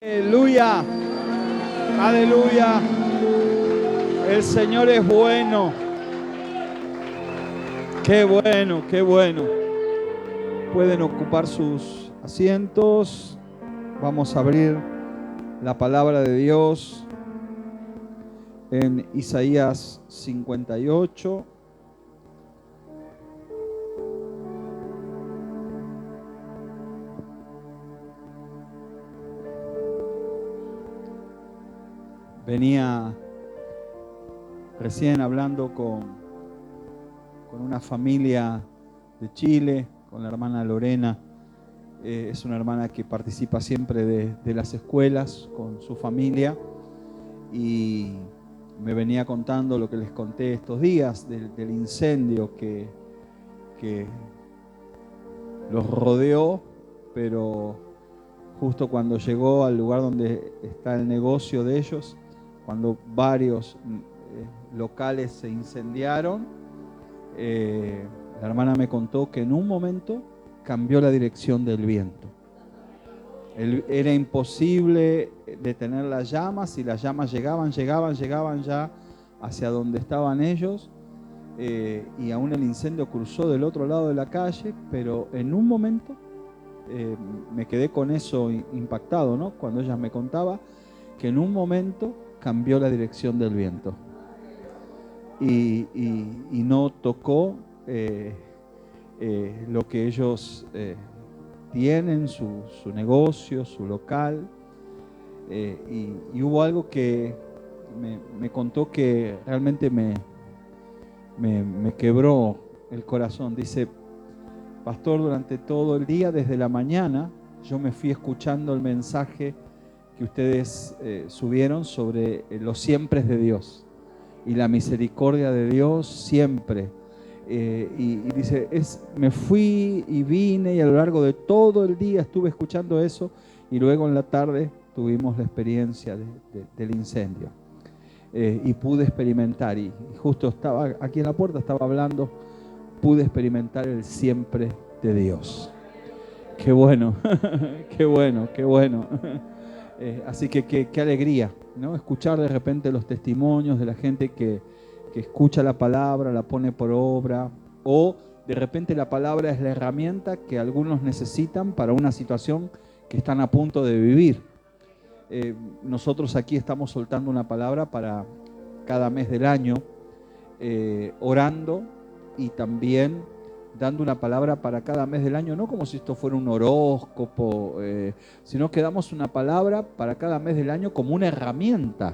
Aleluya, aleluya. El Señor es bueno. Qué bueno, qué bueno. Pueden ocupar sus asientos. Vamos a abrir la palabra de Dios en Isaías 58. Venía recién hablando con una familia de Chile, con la hermana Lorena. Es una hermana que participa siempre de las escuelas con su familia y me venía contando lo que les conté estos días del incendio que los rodeó, pero justo cuando llegó al lugar donde está el negocio de ellos, cuando varios locales se incendiaron, la hermana me contó que en un momento cambió la dirección del viento. Era imposible detener las llamas, y las llamas llegaban ya hacia donde estaban ellos, y aún el incendio cruzó del otro lado de la calle, pero en un momento me quedé con eso impactado, ¿no? Cuando ella me contaba que en un momento cambió la dirección del viento y no tocó lo que ellos tienen, su negocio, su local, y hubo algo que me contó que realmente me quebró el corazón. Dice: pastor, durante todo el día, desde la mañana, yo me fui escuchando el mensaje que ustedes subieron sobre los siempre de Dios y la misericordia de Dios siempre. Y dice, me fui y vine, y a lo largo de todo el día estuve escuchando eso, y luego en la tarde tuvimos la experiencia del incendio. Y pude experimentar, y justo estaba aquí en la puerta, estaba hablando, pude experimentar el siempre de Dios. Qué bueno, qué bueno, qué bueno. Así que qué alegría, ¿no? Escuchar de repente los testimonios de la gente que escucha la palabra, la pone por obra, o de repente la palabra es la herramienta que algunos necesitan para una situación que están a punto de vivir. Nosotros aquí estamos soltando una palabra para cada mes del año, orando y también dando una palabra para cada mes del año, no como si esto fuera un horóscopo, sino que damos una palabra para cada mes del año como una herramienta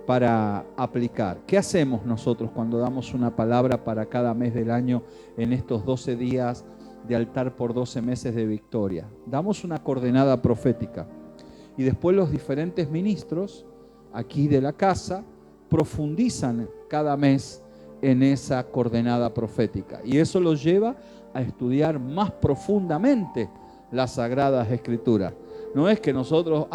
para aplicar. ¿Qué hacemos nosotros cuando damos una palabra para cada mes del año en estos 12 días de altar por 12 meses de victoria? Damos una coordenada profética, y después los diferentes ministros aquí de la casa profundizan cada mes en esa coordenada profética, y eso los lleva a estudiar más profundamente las Sagradas Escrituras. No es que nosotros,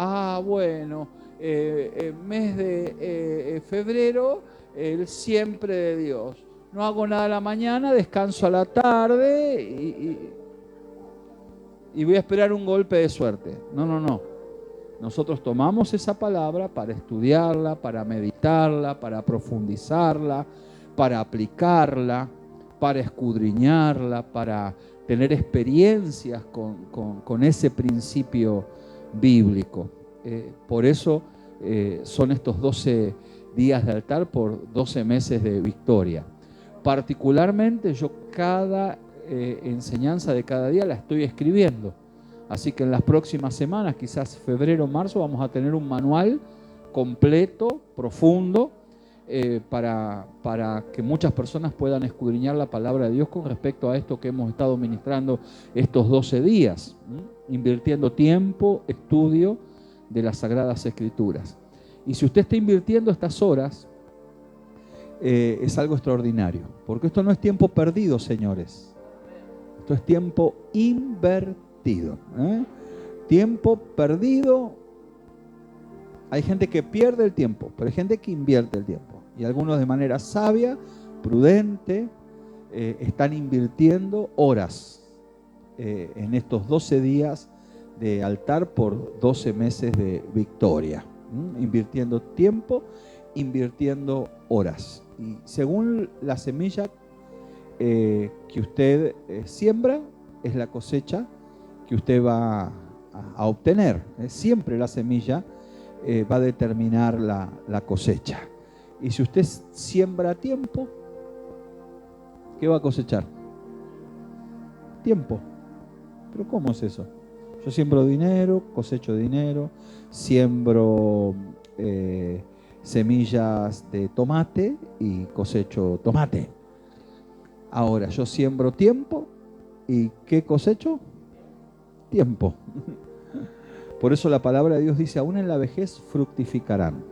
mes de febrero, el siempre de Dios, no hago nada a la mañana, descanso a la tarde y voy a esperar un golpe de suerte. No. Nosotros tomamos esa palabra para estudiarla, para meditarla, para profundizarla, para aplicarla, para escudriñarla, para tener experiencias con ese principio bíblico. Por eso son estos 12 días de altar por 12 meses de victoria. Particularmente yo cada enseñanza de cada día la estoy escribiendo. Así que en las próximas semanas, quizás febrero o marzo, vamos a tener un manual completo, profundo, para que muchas personas puedan escudriñar la palabra de Dios con respecto a esto que hemos estado ministrando estos 12 días, invirtiendo tiempo, estudio de las Sagradas Escrituras. Y si usted está invirtiendo estas horas, es algo extraordinario, porque esto no es tiempo perdido, señores. Esto es tiempo invertido. Tiempo perdido. Hay gente que pierde el tiempo, pero hay gente que invierte el tiempo, y algunos de manera sabia, prudente, están invirtiendo horas en estos 12 días de altar por 12 meses de victoria. Invirtiendo tiempo, invirtiendo horas. Y según la semilla que usted siembra, es la cosecha que usted va a obtener. Siempre la semilla va a determinar la cosecha. Y si usted siembra tiempo, ¿qué va a cosechar? Tiempo. ¿Pero cómo es eso? Yo siembro dinero, cosecho dinero, siembro semillas de tomate y cosecho tomate. Ahora, yo siembro tiempo y ¿qué cosecho? Tiempo. Por eso la palabra de Dios dice, aún en la vejez fructificarán.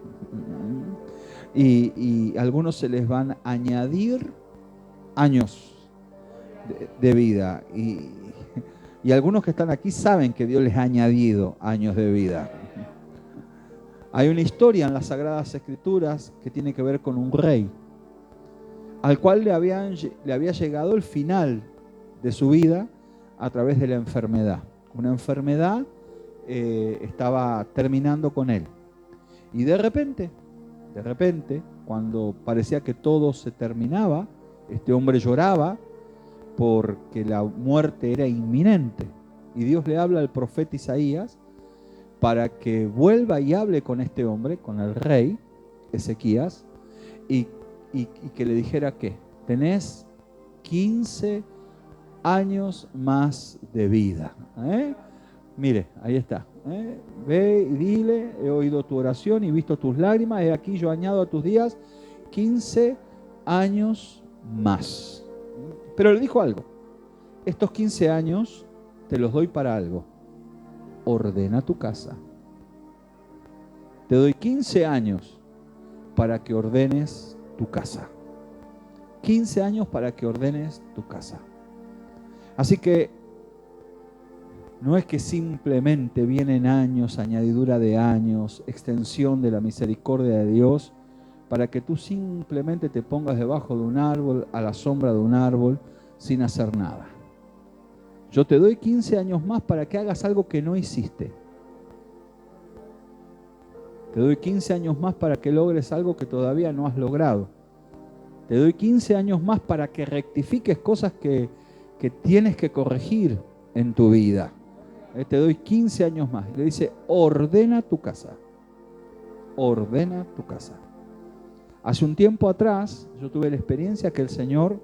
Y a algunos se les van a añadir años de vida. Y algunos que están aquí saben que Dios les ha añadido años de vida. Hay una historia en las Sagradas Escrituras que tiene que ver con un rey, al cual le había llegado el final de su vida a través de la enfermedad. Una enfermedad estaba terminando con él. Y de repente, cuando parecía que todo se terminaba, este hombre lloraba porque la muerte era inminente. Y Dios le habla al profeta Isaías para que vuelva y hable con este hombre, con el rey Ezequías, y que le dijera que tenés 15 años más de vida. Mire, ahí está. Ve y dile, he oído tu oración y visto tus lágrimas, he aquí yo añado a tus días 15 años más. Pero le dijo algo, estos 15 años te los doy para algo, ordena tu casa. Te doy 15 años para que ordenes tu casa. 15 años para que ordenes tu casa. Así que no es que simplemente vienen años, añadidura de años, extensión de la misericordia de Dios, para que tú simplemente te pongas debajo de un árbol, a la sombra de un árbol, sin hacer nada. Yo te doy 15 años más para que hagas algo que no hiciste. Te doy 15 años más para que logres algo que todavía no has logrado. Te doy 15 años más para que rectifiques cosas que tienes que corregir en tu vida. Te doy 15 años más. Le dice, ordena tu casa. Ordena tu casa. Hace un tiempo atrás, yo tuve la experiencia que el Señor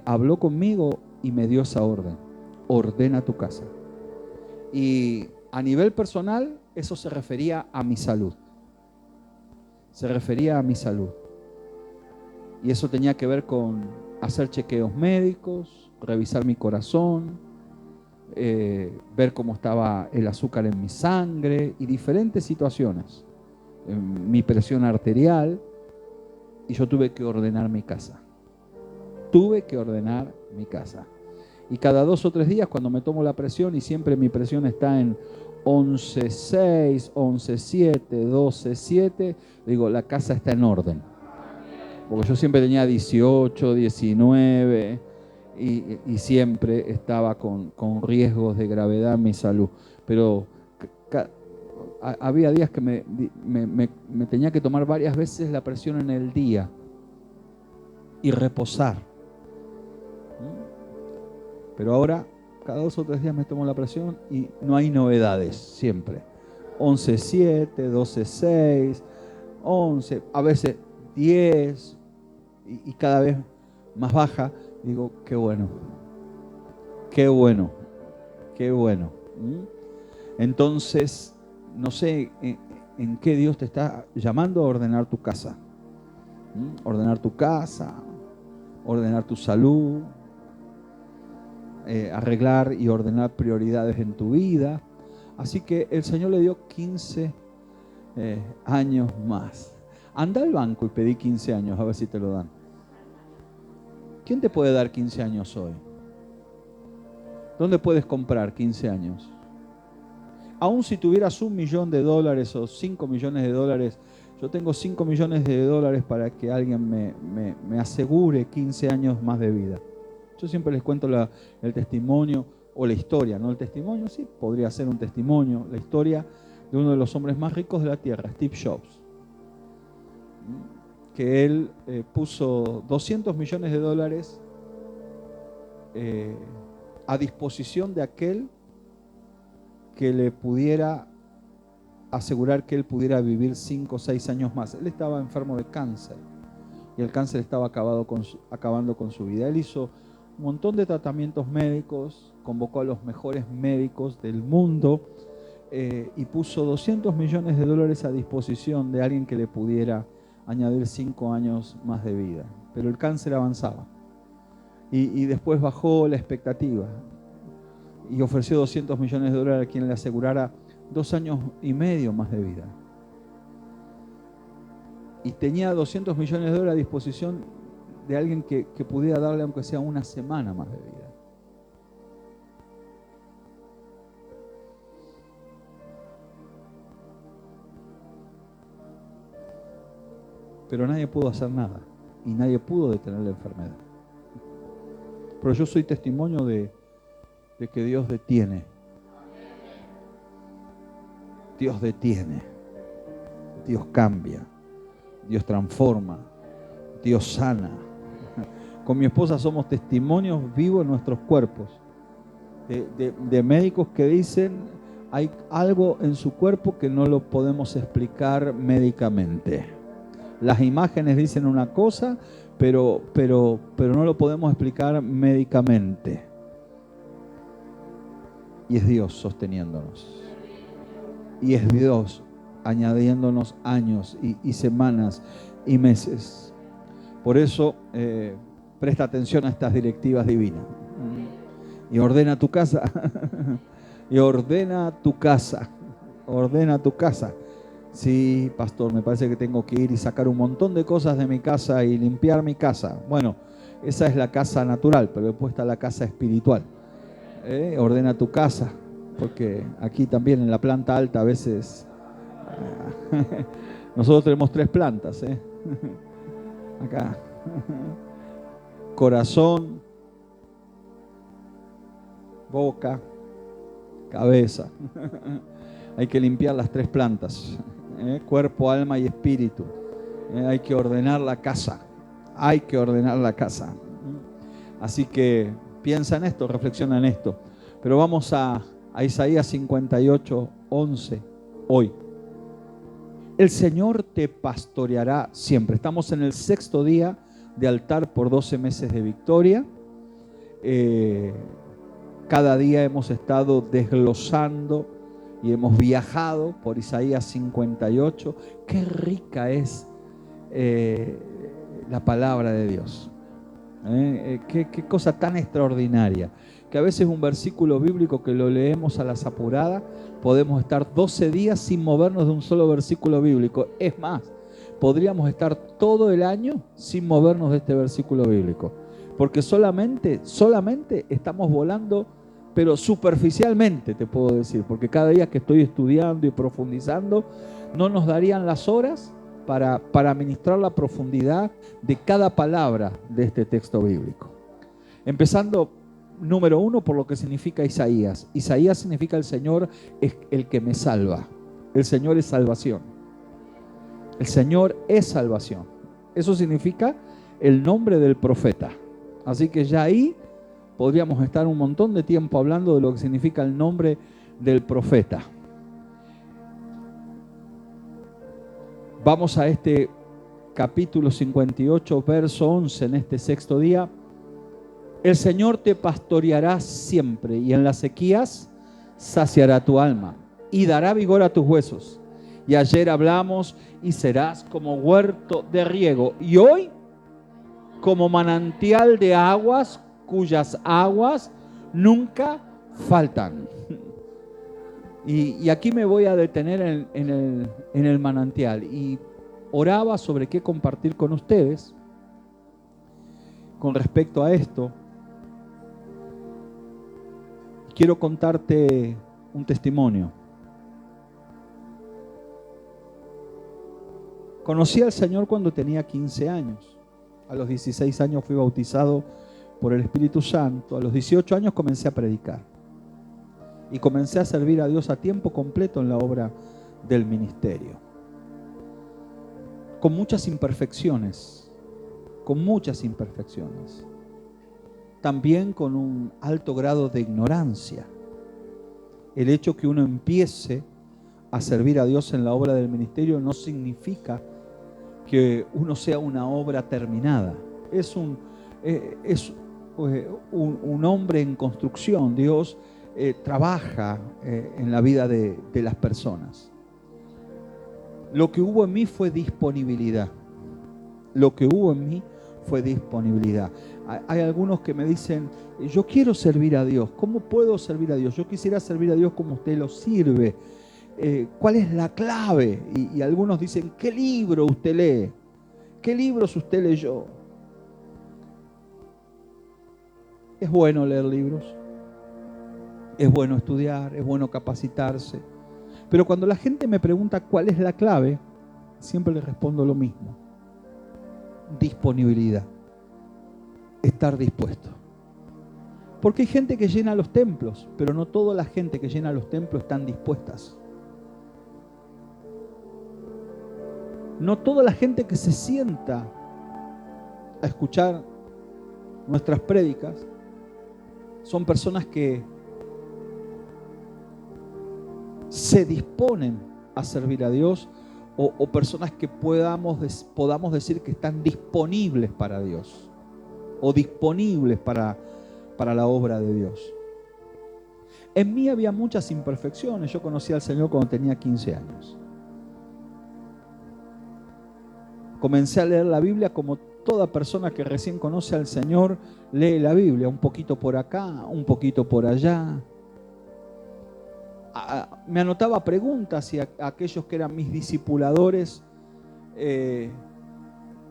habló conmigo y me dio esa orden. Ordena tu casa. Y a nivel personal, eso se refería a mi salud. Se refería a mi salud. Y eso tenía que ver con hacer chequeos médicos, revisar mi corazón, ver cómo estaba el azúcar en mi sangre y diferentes situaciones. Mi presión arterial. Y yo tuve que ordenar mi casa. Tuve que ordenar mi casa. Y cada 2 o 3 días cuando me tomo la presión, y siempre mi presión está en 11.6, 11.7, 12.7, digo, la casa está en orden. Porque yo siempre tenía 18, 19 y siempre estaba con riesgos de gravedad en mi salud. Pero había días que me tenía que tomar varias veces la presión en el día y reposar. Pero ahora, cada 2 o 3 días me tomo la presión y no hay novedades, siempre. 11.7, 12.6, 11, a veces 10 y cada vez más baja. Digo, qué bueno, qué bueno, qué bueno. Entonces, no sé en qué Dios te está llamando a ordenar tu casa. Ordenar tu casa, ordenar tu salud, arreglar y ordenar prioridades en tu vida. Así que el Señor le dio 15 años más. Anda al banco y pedí 15 años, a ver si te lo dan. ¿Quién te puede dar 15 años hoy? ¿Dónde puedes comprar 15 años? Aún si tuvieras $1 millón o 5 millones de dólares, yo tengo 5 millones de dólares para que alguien me asegure 15 años más de vida. Yo siempre les cuento el testimonio. o la historia, no el testimonio, sí, podría ser un testimonio, la historia de uno de los hombres más ricos de la tierra, Steve Jobs, que él puso $200 millones a disposición de aquel que le pudiera asegurar que él pudiera vivir 5 o 6 años más. Él estaba enfermo de cáncer y el cáncer estaba acabando con su vida. Él hizo un montón de tratamientos médicos, convocó a los mejores médicos del mundo y puso $200 millones a disposición de alguien que le pudiera añadir 5 años más de vida. Pero el cáncer avanzaba y después bajó la expectativa y ofreció $200 millones a quien le asegurara 2 años y medio más de vida. Y tenía $200 millones a disposición de alguien que pudiera darle aunque sea una semana más de vida. Pero nadie pudo hacer nada y nadie pudo detener la enfermedad. Pero yo soy testimonio de que Dios detiene. Dios detiene. Dios cambia. Dios transforma. Dios sana. Con mi esposa somos testimonios vivos en nuestros cuerpos. De médicos que dicen, hay algo en su cuerpo que no lo podemos explicar médicamente. Las imágenes dicen una cosa, pero no lo podemos explicar médicamente. Y es Dios sosteniéndonos. Y es Dios añadiéndonos años y semanas y meses. Por eso presta atención a estas directivas divinas. Y ordena tu casa. Y ordena tu casa. Ordena tu casa. Sí, pastor, me parece que tengo que ir y sacar un montón de cosas de mi casa y limpiar mi casa. Bueno, esa es la casa natural, pero después está la casa espiritual. Ordena tu casa, porque aquí también en la planta alta a veces nosotros tenemos 3 plantas. Acá. Corazón, boca, cabeza. Hay que limpiar las 3 plantas. Cuerpo, alma y espíritu. Hay que ordenar la casa. Hay que ordenar la casa. Así que piensa en esto, reflexiona en esto. Pero vamos a Isaías 58, 11, hoy. El Señor te pastoreará siempre. Estamos en el 6º día de altar por 12 meses de victoria. Cada día hemos estado desglosando y hemos viajado por Isaías 58. Qué rica es la palabra de Dios. Qué cosa tan extraordinaria. Que a veces un versículo bíblico que lo leemos a las apuradas, podemos estar 12 días sin movernos de un solo versículo bíblico. Es más, podríamos estar todo el año sin movernos de este versículo bíblico. Porque solamente estamos volando, pero superficialmente te puedo decir. Porque cada día que estoy estudiando y profundizando, no nos darían las horas para ministrar la profundidad de cada palabra de este texto bíblico. Empezando, número 1, por lo que significa Isaías. Isaías significa el Señor es el que me salva. El Señor es salvación. El Señor es salvación. Eso significa el nombre del profeta. Así que ya ahí podríamos estar un montón de tiempo hablando de lo que significa el nombre del profeta. Vamos a este capítulo 58, verso 11, en este 6º día. El Señor te pastoreará siempre, y en las sequías saciará tu alma, y dará vigor a tus huesos. Y ayer hablamos, y serás como huerto de riego, y hoy como manantial de aguas, cuyas aguas nunca faltan. Y aquí me voy a detener en el manantial. Y oraba sobre qué compartir con ustedes con respecto a esto. Quiero contarte un testimonio. Conocí al Señor cuando tenía 15 años. A los 16 años fui bautizado por el Espíritu Santo. A los 18 años comencé a predicar. y comencé a servir a Dios a tiempo completo en la obra del ministerio. Con muchas imperfecciones, también con un alto grado de ignorancia. El hecho que uno empiece a servir a Dios en la obra del ministerio no significa que uno sea una obra terminada. Es un hombre en construcción. Dios trabaja en la vida de las personas. Lo que hubo en mí fue disponibilidad. Hay algunos que me dicen, yo quiero servir a Dios. ¿Cómo puedo servir a Dios? Yo quisiera servir a Dios como usted lo sirve. ¿Cuál es la clave? Y algunos dicen, ¿qué libro usted lee? ¿Qué libros usted leyó? Es bueno leer libros, es bueno estudiar, es bueno capacitarse. Pero cuando la gente me pregunta cuál es la clave, siempre les respondo lo mismo. Disponibilidad. Estar dispuesto. Porque hay gente que llena los templos, pero no toda la gente que llena los templos están dispuestas. No toda la gente que se sienta a escuchar nuestras prédicas son personas que se disponen a servir a Dios o personas que podamos decir que están disponibles para Dios o disponibles para la obra de Dios. En mí había muchas imperfecciones. Yo conocí al Señor cuando tenía 15 años. Comencé a leer la Biblia como toda persona que recién conoce al Señor lee la Biblia, un poquito por acá, un poquito por allá. Me anotaba preguntas y a aquellos que eran mis discipuladores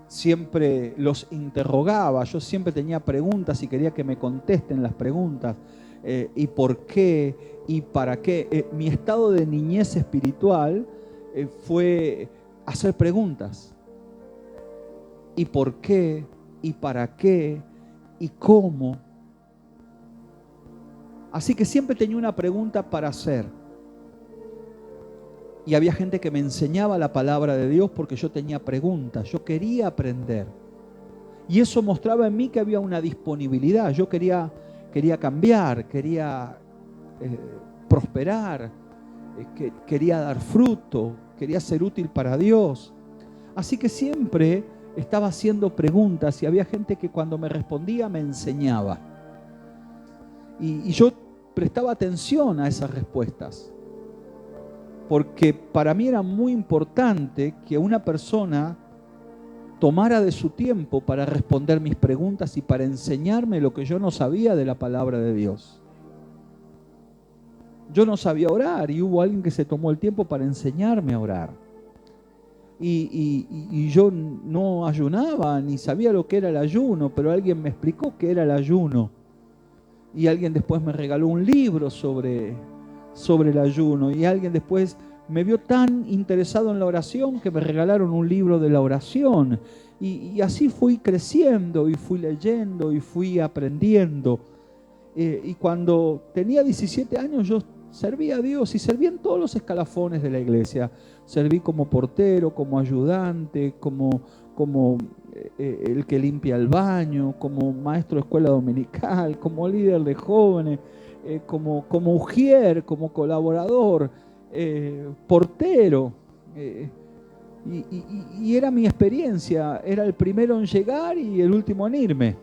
siempre los interrogaba. Yo siempre tenía preguntas y quería que me contesten las preguntas. ¿Y por qué? ¿Y para qué? Mi estado de niñez espiritual fue hacer preguntas. ¿Y por qué? ¿Y para qué? ¿Y cómo? Así que siempre tenía una pregunta para hacer. Y había gente que me enseñaba la palabra de Dios porque yo tenía preguntas, yo quería aprender. Y eso mostraba en mí que había una disponibilidad. Yo quería cambiar, quería prosperar, quería dar fruto, quería ser útil para Dios. Así que siempre estaba haciendo preguntas y había gente que cuando me respondía me enseñaba. Y yo prestaba atención a esas respuestas. Porque para mí era muy importante que una persona tomara de su tiempo para responder mis preguntas y para enseñarme lo que yo no sabía de la palabra de Dios. Yo no sabía orar y hubo alguien que se tomó el tiempo para enseñarme a orar. Y yo no ayunaba ni sabía lo que era el ayuno, pero alguien me explicó qué era el ayuno. Y alguien después me regaló un libro sobre el ayuno. Y alguien después me vio tan interesado en la oración que me regalaron un libro de la oración. Y así fui creciendo y fui leyendo y fui aprendiendo. Y cuando tenía 17 años yo serví a Dios y serví en todos los escalafones de la iglesia. Serví como portero, como ayudante, como el que limpia el baño, como maestro de escuela dominical, como líder de jóvenes, como ujier, como colaborador, portero. Y era mi experiencia, era el primero en llegar y el último en irme.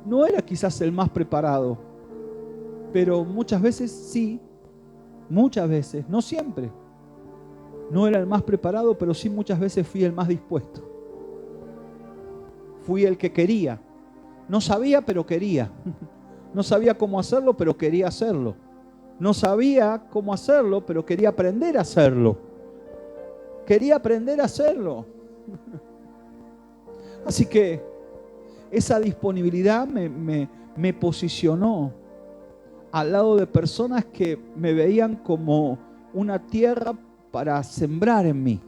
No era quizás el más preparado, pero muchas veces sí, muchas veces, no siempre. No era el más preparado, pero sí muchas veces fui el más dispuesto. Fui el que quería. No sabía, pero quería. No sabía cómo hacerlo, pero quería hacerlo. No sabía cómo hacerlo, pero quería aprender a hacerlo. Quería aprender a hacerlo. Así que esa disponibilidad me posicionó al lado de personas que me veían como una tierra para sembrar en mí.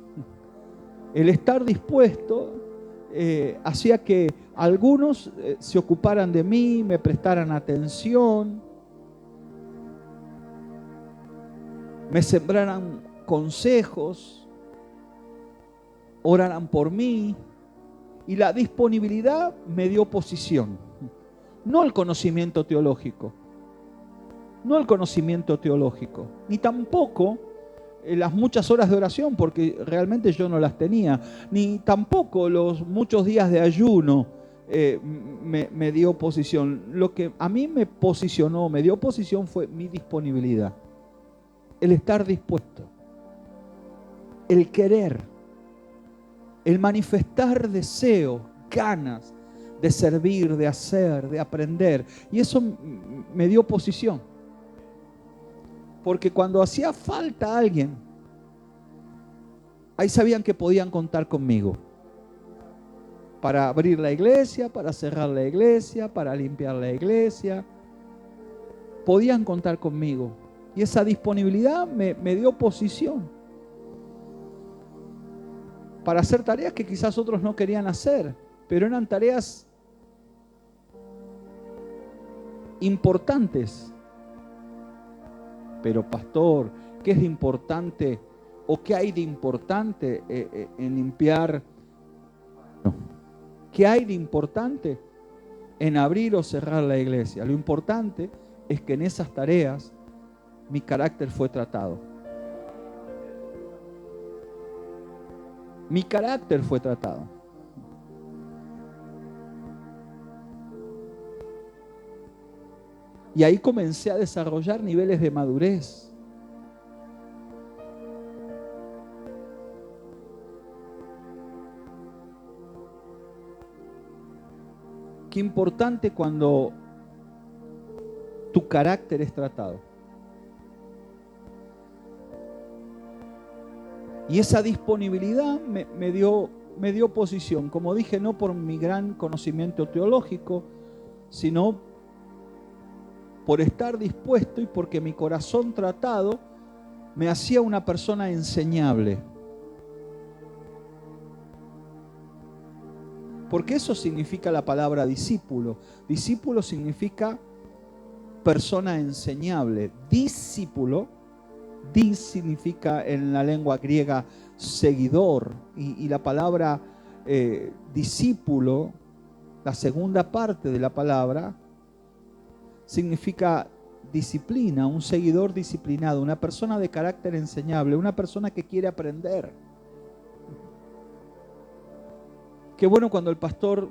El estar dispuesto hacía que algunos se ocuparan de mí, me prestaran atención, me sembraran consejos, oraran por mí, y la disponibilidad me dio posición, no el conocimiento teológico, ni tampoco las muchas horas de oración, porque realmente yo no las tenía, ni tampoco los muchos días de ayuno me dio posición. Lo que a mí me dio posición fue mi disponibilidad, el estar dispuesto, el querer, el manifestar deseo, ganas de servir, de hacer, de aprender. Y eso me dio posición. Porque cuando hacía falta alguien, ahí sabían que podían contar conmigo. Para abrir la iglesia, para cerrar la iglesia, para limpiar la iglesia. Podían contar conmigo. Y esa disponibilidad me dio posición para hacer tareas que quizás otros no querían hacer, pero eran tareas importantes. Pero pastor, ¿qué es de importante o qué hay de importante en limpiar? No. ¿Qué hay de importante en abrir o cerrar la iglesia? Lo importante es que en esas tareas mi carácter fue tratado. Mi carácter fue tratado. Y ahí comencé a desarrollar niveles de madurez. Qué importante cuando tu carácter es tratado. Y esa disponibilidad me dio posición. Como dije, no por mi gran conocimiento teológico, sino por estar dispuesto y porque mi corazón tratado me hacía una persona enseñable. Porque eso significa la palabra discípulo. Discípulo significa persona enseñable. Discípulo, dis significa en la lengua griega seguidor. Y la palabra discípulo, la segunda parte de la palabra, significa disciplina, un seguidor disciplinado, una persona de carácter enseñable, una persona que quiere aprender. Qué bueno cuando el pastor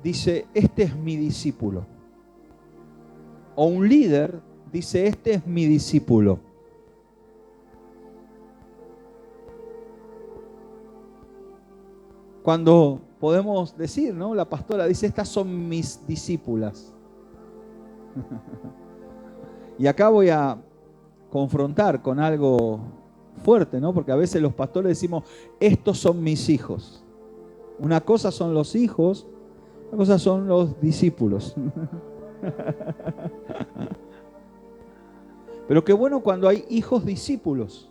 dice, este es mi discípulo. O un líder dice, este es mi discípulo. Cuando podemos decir, ¿no? La pastora dice, estas son mis discípulas. Y acá voy a confrontar con algo fuerte, ¿no? Porque a veces los pastores decimos, estos son mis hijos. Una cosa son los hijos, otra cosa son los discípulos. Pero qué bueno cuando hay hijos discípulos.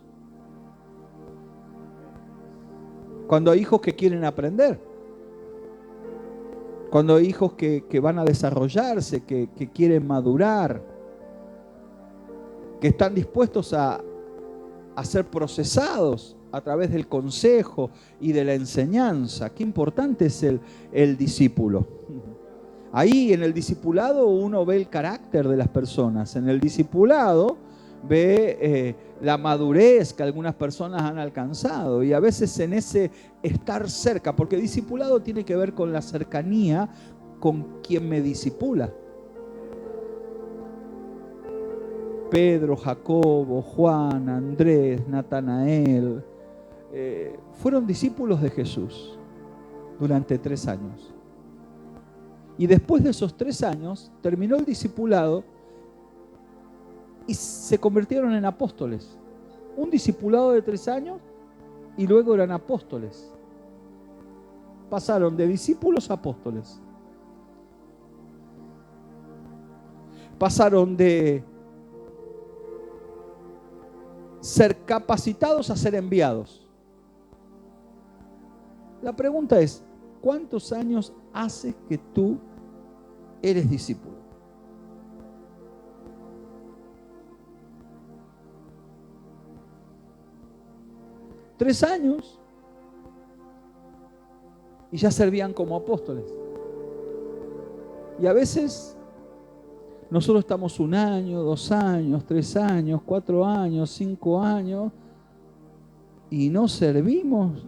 Cuando hay hijos que quieren aprender. Cuando hay hijos que van a desarrollarse, que quieren madurar, que están dispuestos a ser procesados a través del consejo y de la enseñanza. Qué importante es el discípulo. Ahí en el discipulado uno ve el carácter de las personas. En el discipulado ve la madurez que algunas personas han alcanzado, y a veces en ese estar cerca, porque discipulado tiene que ver con la cercanía con quien me discipula. Pedro, Jacobo, Juan, Andrés, Natanael, fueron discípulos de Jesús durante 3 años. Y después de esos 3 años terminó el discipulado y se convirtieron en apóstoles. Un discipulado de 3 años y luego eran apóstoles. Pasaron de discípulos a apóstoles. Pasaron de ser capacitados a ser enviados. La pregunta es, ¿cuántos años hace que tú eres discípulo? ¿3 años? Y ya servían como apóstoles. Y a veces nosotros estamos 1 año, 2 años, 3 años, 4 años, 5 años y no servimos.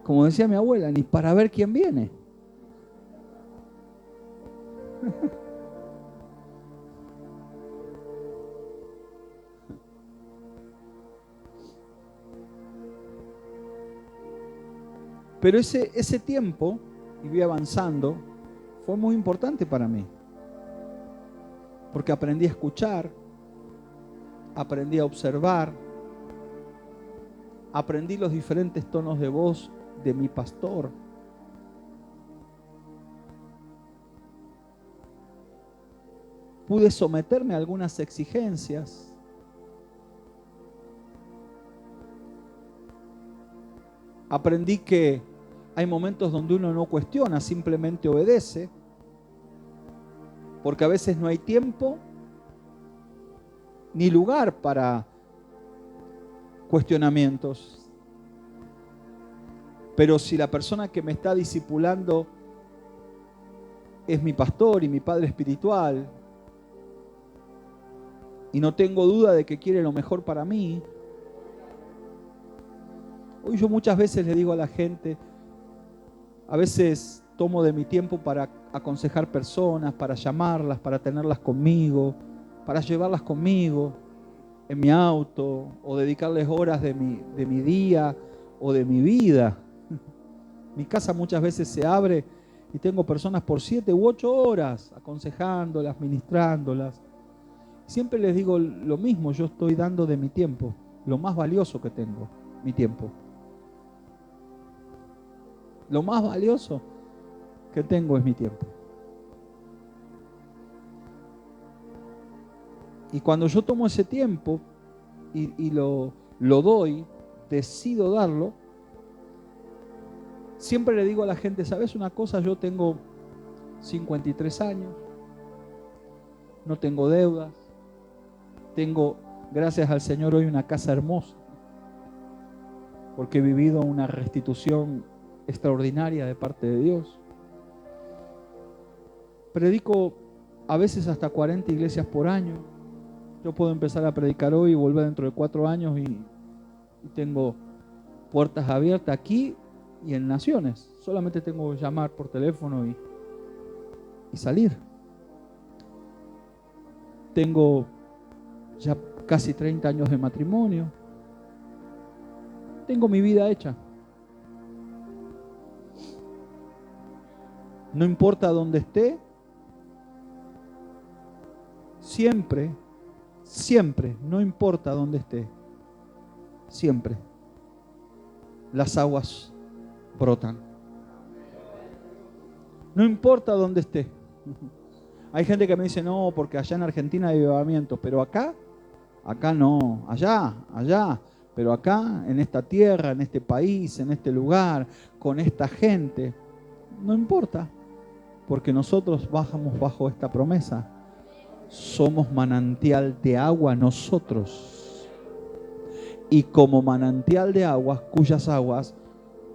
Como decía mi abuela, ni para ver quién viene. Pero ese tiempo, y voy avanzando, fue muy importante para mí. Porque aprendí a escuchar, aprendí a observar, aprendí los diferentes tonos de voz de mi pastor. Pude someterme a algunas exigencias. Aprendí que hay momentos donde uno no cuestiona, simplemente obedece, porque a veces no hay tiempo ni lugar para cuestionamientos. Pero si la persona que me está discipulando es mi pastor y mi padre espiritual, y no tengo duda de que quiere lo mejor para mí, hoy yo muchas veces le digo a la gente, a veces tomo de mi tiempo para aconsejar personas, para llamarlas, para tenerlas conmigo, para llevarlas conmigo en mi auto, o dedicarles horas de mi día o de mi vida. Mi casa muchas veces se abre y tengo personas por 7 u 8 horas aconsejándolas, ministrándolas. Siempre les digo lo mismo, yo estoy dando de mi tiempo, lo más valioso que tengo, mi tiempo. Lo más valioso que tengo es mi tiempo. Y cuando yo tomo ese tiempo y lo doy, decido darlo, siempre le digo a la gente, ¿sabes una cosa? Yo tengo 53 años, no tengo deudas, tengo, gracias al Señor, hoy una casa hermosa, porque he vivido una restitución extraordinaria de parte de Dios. Predico a veces hasta 40 iglesias por año. Yo puedo empezar a predicar hoy y volver dentro de 4 años y tengo puertas abiertas aquí y en naciones. Solamente tengo que llamar por teléfono y salir. Tengo ya casi 30 años de matrimonio. Tengo mi vida hecha. No importa dónde esté, siempre, no importa dónde esté, siempre las aguas brotan. No importa dónde esté. Hay gente que me dice, no, porque allá en Argentina hay avivamiento, pero acá no, allá, pero acá, en esta tierra, en este país, en este lugar, con esta gente, no importa, porque nosotros bajamos bajo esta promesa. Somos manantial de agua nosotros. Y como manantial de aguas, cuyas aguas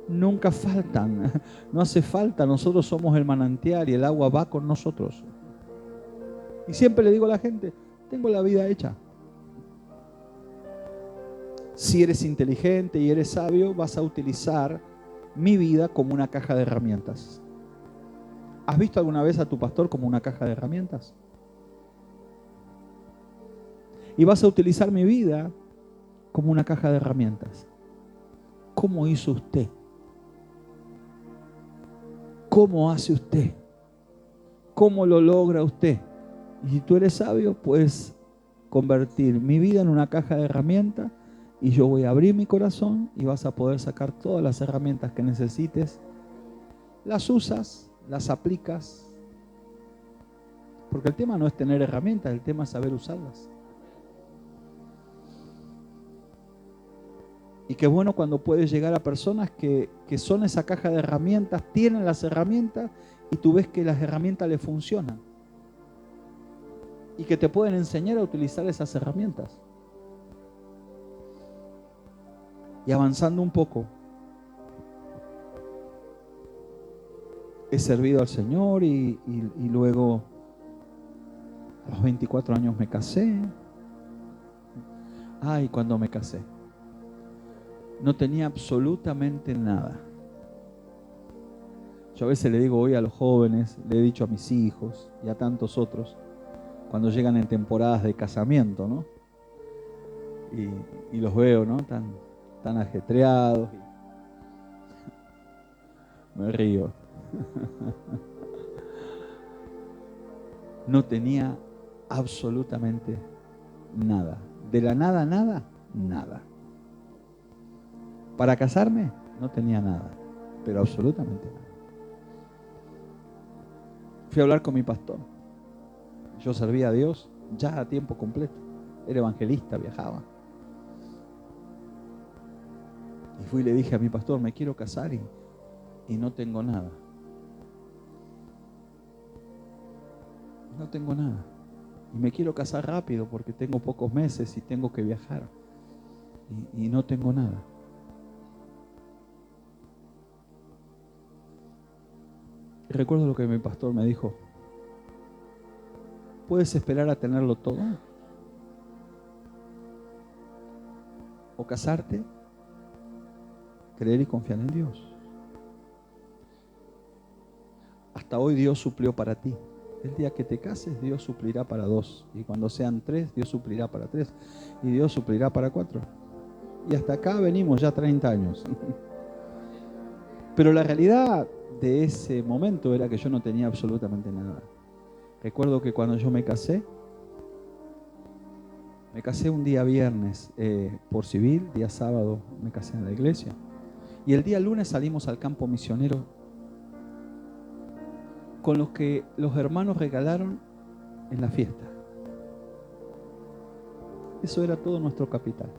nunca faltan. No hace falta, nosotros somos el manantial y el agua va con nosotros. Y siempre le digo a la gente, tengo la vida hecha. Si eres inteligente y eres sabio, vas a utilizar mi vida como una caja de herramientas. ¿Has visto alguna vez a tu pastor como una caja de herramientas? Y vas a utilizar mi vida como una caja de herramientas. ¿Cómo hizo usted? ¿Cómo hace usted? ¿Cómo lo logra usted? Y si tú eres sabio, puedes convertir mi vida en una caja de herramientas y yo voy a abrir mi corazón y vas a poder sacar todas las herramientas que necesites. Las usas, las aplicas. Porque el tema no es tener herramientas, el tema es saber usarlas. Y qué bueno cuando puedes llegar a personas que son esa caja de herramientas, tienen las herramientas y tú ves que las herramientas les funcionan. Y que te pueden enseñar a utilizar esas herramientas. Y avanzando un poco, he servido al Señor y luego a los 24 años me casé. Ay, cuando me casé, no tenía absolutamente nada. Yo a veces le digo hoy a los jóvenes, le he dicho a mis hijos y a tantos otros, cuando llegan en temporadas de casamiento, ¿no? Y los veo, ¿no? Tan ajetreados. Me río. No tenía absolutamente nada. De la nada, nada. Para casarme no tenía nada, pero absolutamente nada. Fui a hablar con mi pastor. Yo servía a Dios ya a tiempo completo. Era evangelista, viajaba. Y fui y le dije a mi pastor, me quiero casar y no tengo nada. No tengo nada. Y me quiero casar rápido porque tengo pocos meses y tengo que viajar. Y no tengo nada. Y recuerdo lo que mi pastor me dijo. ¿Puedes esperar a tenerlo todo? O casarte, creer y confiar en Dios. Hasta hoy Dios suplió para ti. El día que te cases, Dios suplirá para 2. Y cuando sean 3, Dios suplirá para 3. Y Dios suplirá para 4. Y hasta acá venimos ya 30 años. Pero la realidad de ese momento era que yo no tenía absolutamente nada. Recuerdo que cuando yo me casé un día viernes por civil, día sábado me casé en la iglesia. Y el día lunes salimos al campo misionero con los que los hermanos regalaron en la fiesta. Eso era todo nuestro capital.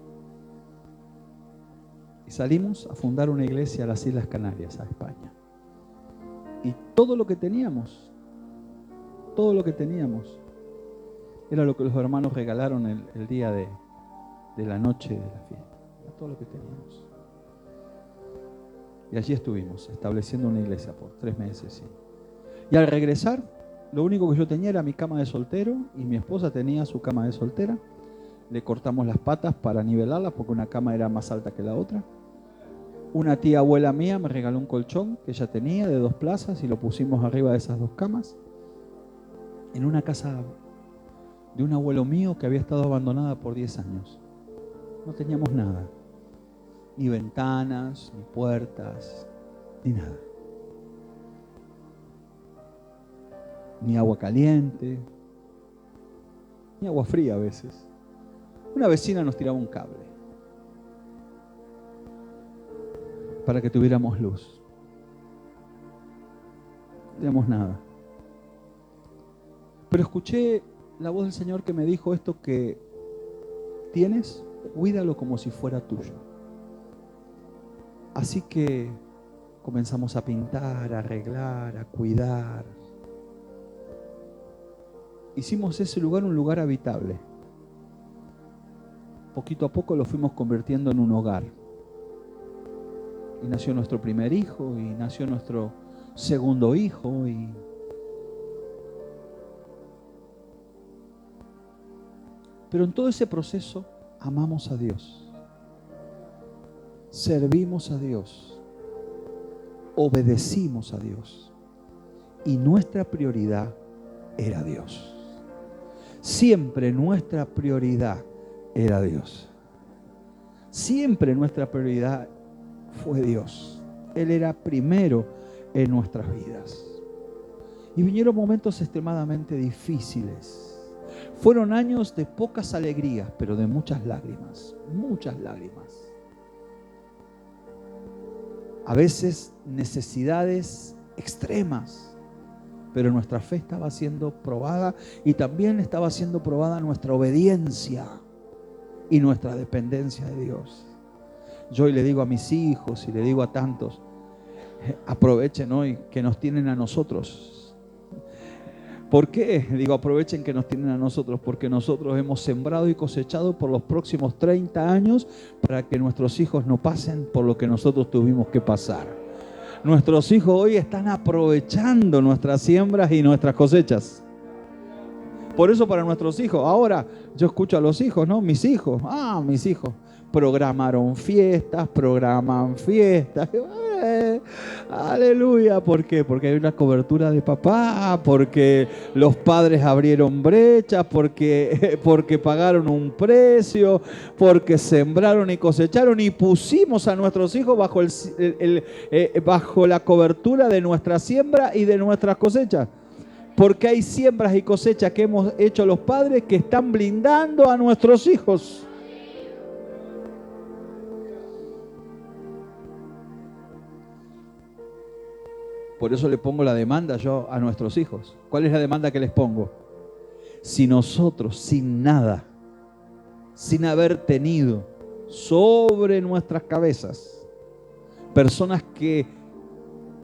Y salimos a fundar una iglesia a las Islas Canarias, a España. Y todo lo que teníamos era lo que los hermanos regalaron el día de la noche de la fiesta. Era todo lo que teníamos. Y allí estuvimos, estableciendo una iglesia por 3 meses. Y al regresar, lo único que yo tenía era mi cama de soltero y mi esposa tenía su cama de soltera. Le cortamos las patas para nivelarlas porque una cama era más alta que la otra. Una tía abuela mía me regaló un colchón que ella tenía de 2 plazas y lo pusimos arriba de esas 2 camas. En una casa de un abuelo mío que había estado abandonada por 10 años. No teníamos nada. Ni ventanas, ni puertas, ni nada. Ni agua caliente, ni agua fría a veces. Una vecina nos tiraba un cable para que tuviéramos luz. No teníamos nada. Pero escuché la voz del Señor que me dijo esto que tienes, cuídalo como si fuera tuyo. Así que comenzamos a pintar, a arreglar, a cuidar. Hicimos ese lugar un lugar habitable. Poquito a poco lo fuimos convirtiendo en un hogar. Y nació nuestro primer hijo, y nació nuestro segundo hijo, Pero en todo ese proceso amamos a Dios. Servimos a Dios. Obedecimos a Dios. Y nuestra prioridad era Dios. Siempre nuestra prioridad era Dios. Siempre nuestra prioridad fue Dios. Él era primero en nuestras vidas. Y vinieron momentos extremadamente difíciles. Fueron años de pocas alegrías, pero de muchas lágrimas. Muchas lágrimas. A veces necesidades extremas, pero nuestra fe estaba siendo probada y también estaba siendo probada nuestra obediencia y nuestra dependencia de Dios. Yo hoy le digo a mis hijos y le digo a tantos, aprovechen hoy que nos tienen a nosotros. ¿Por qué? Digo, aprovechen que nos tienen a nosotros, porque nosotros hemos sembrado y cosechado por los próximos 30 años para que nuestros hijos no pasen por lo que nosotros tuvimos que pasar. Nuestros hijos hoy están aprovechando nuestras siembras y nuestras cosechas. Por eso para nuestros hijos, ahora yo escucho a los hijos, ¿no? Mis hijos, programaron fiestas, programan fiestas. Aleluya, ¿por qué? Porque hay una cobertura de papá, porque los padres abrieron brechas, porque pagaron un precio, porque sembraron y cosecharon y pusimos a nuestros hijos bajo la cobertura de nuestra siembra y de nuestras cosechas. Porque hay siembras y cosechas que hemos hecho los padres que están blindando a nuestros hijos. Por eso le pongo la demanda yo a nuestros hijos. ¿Cuál es la demanda que les pongo? Si nosotros, sin nada, sin haber tenido sobre nuestras cabezas personas que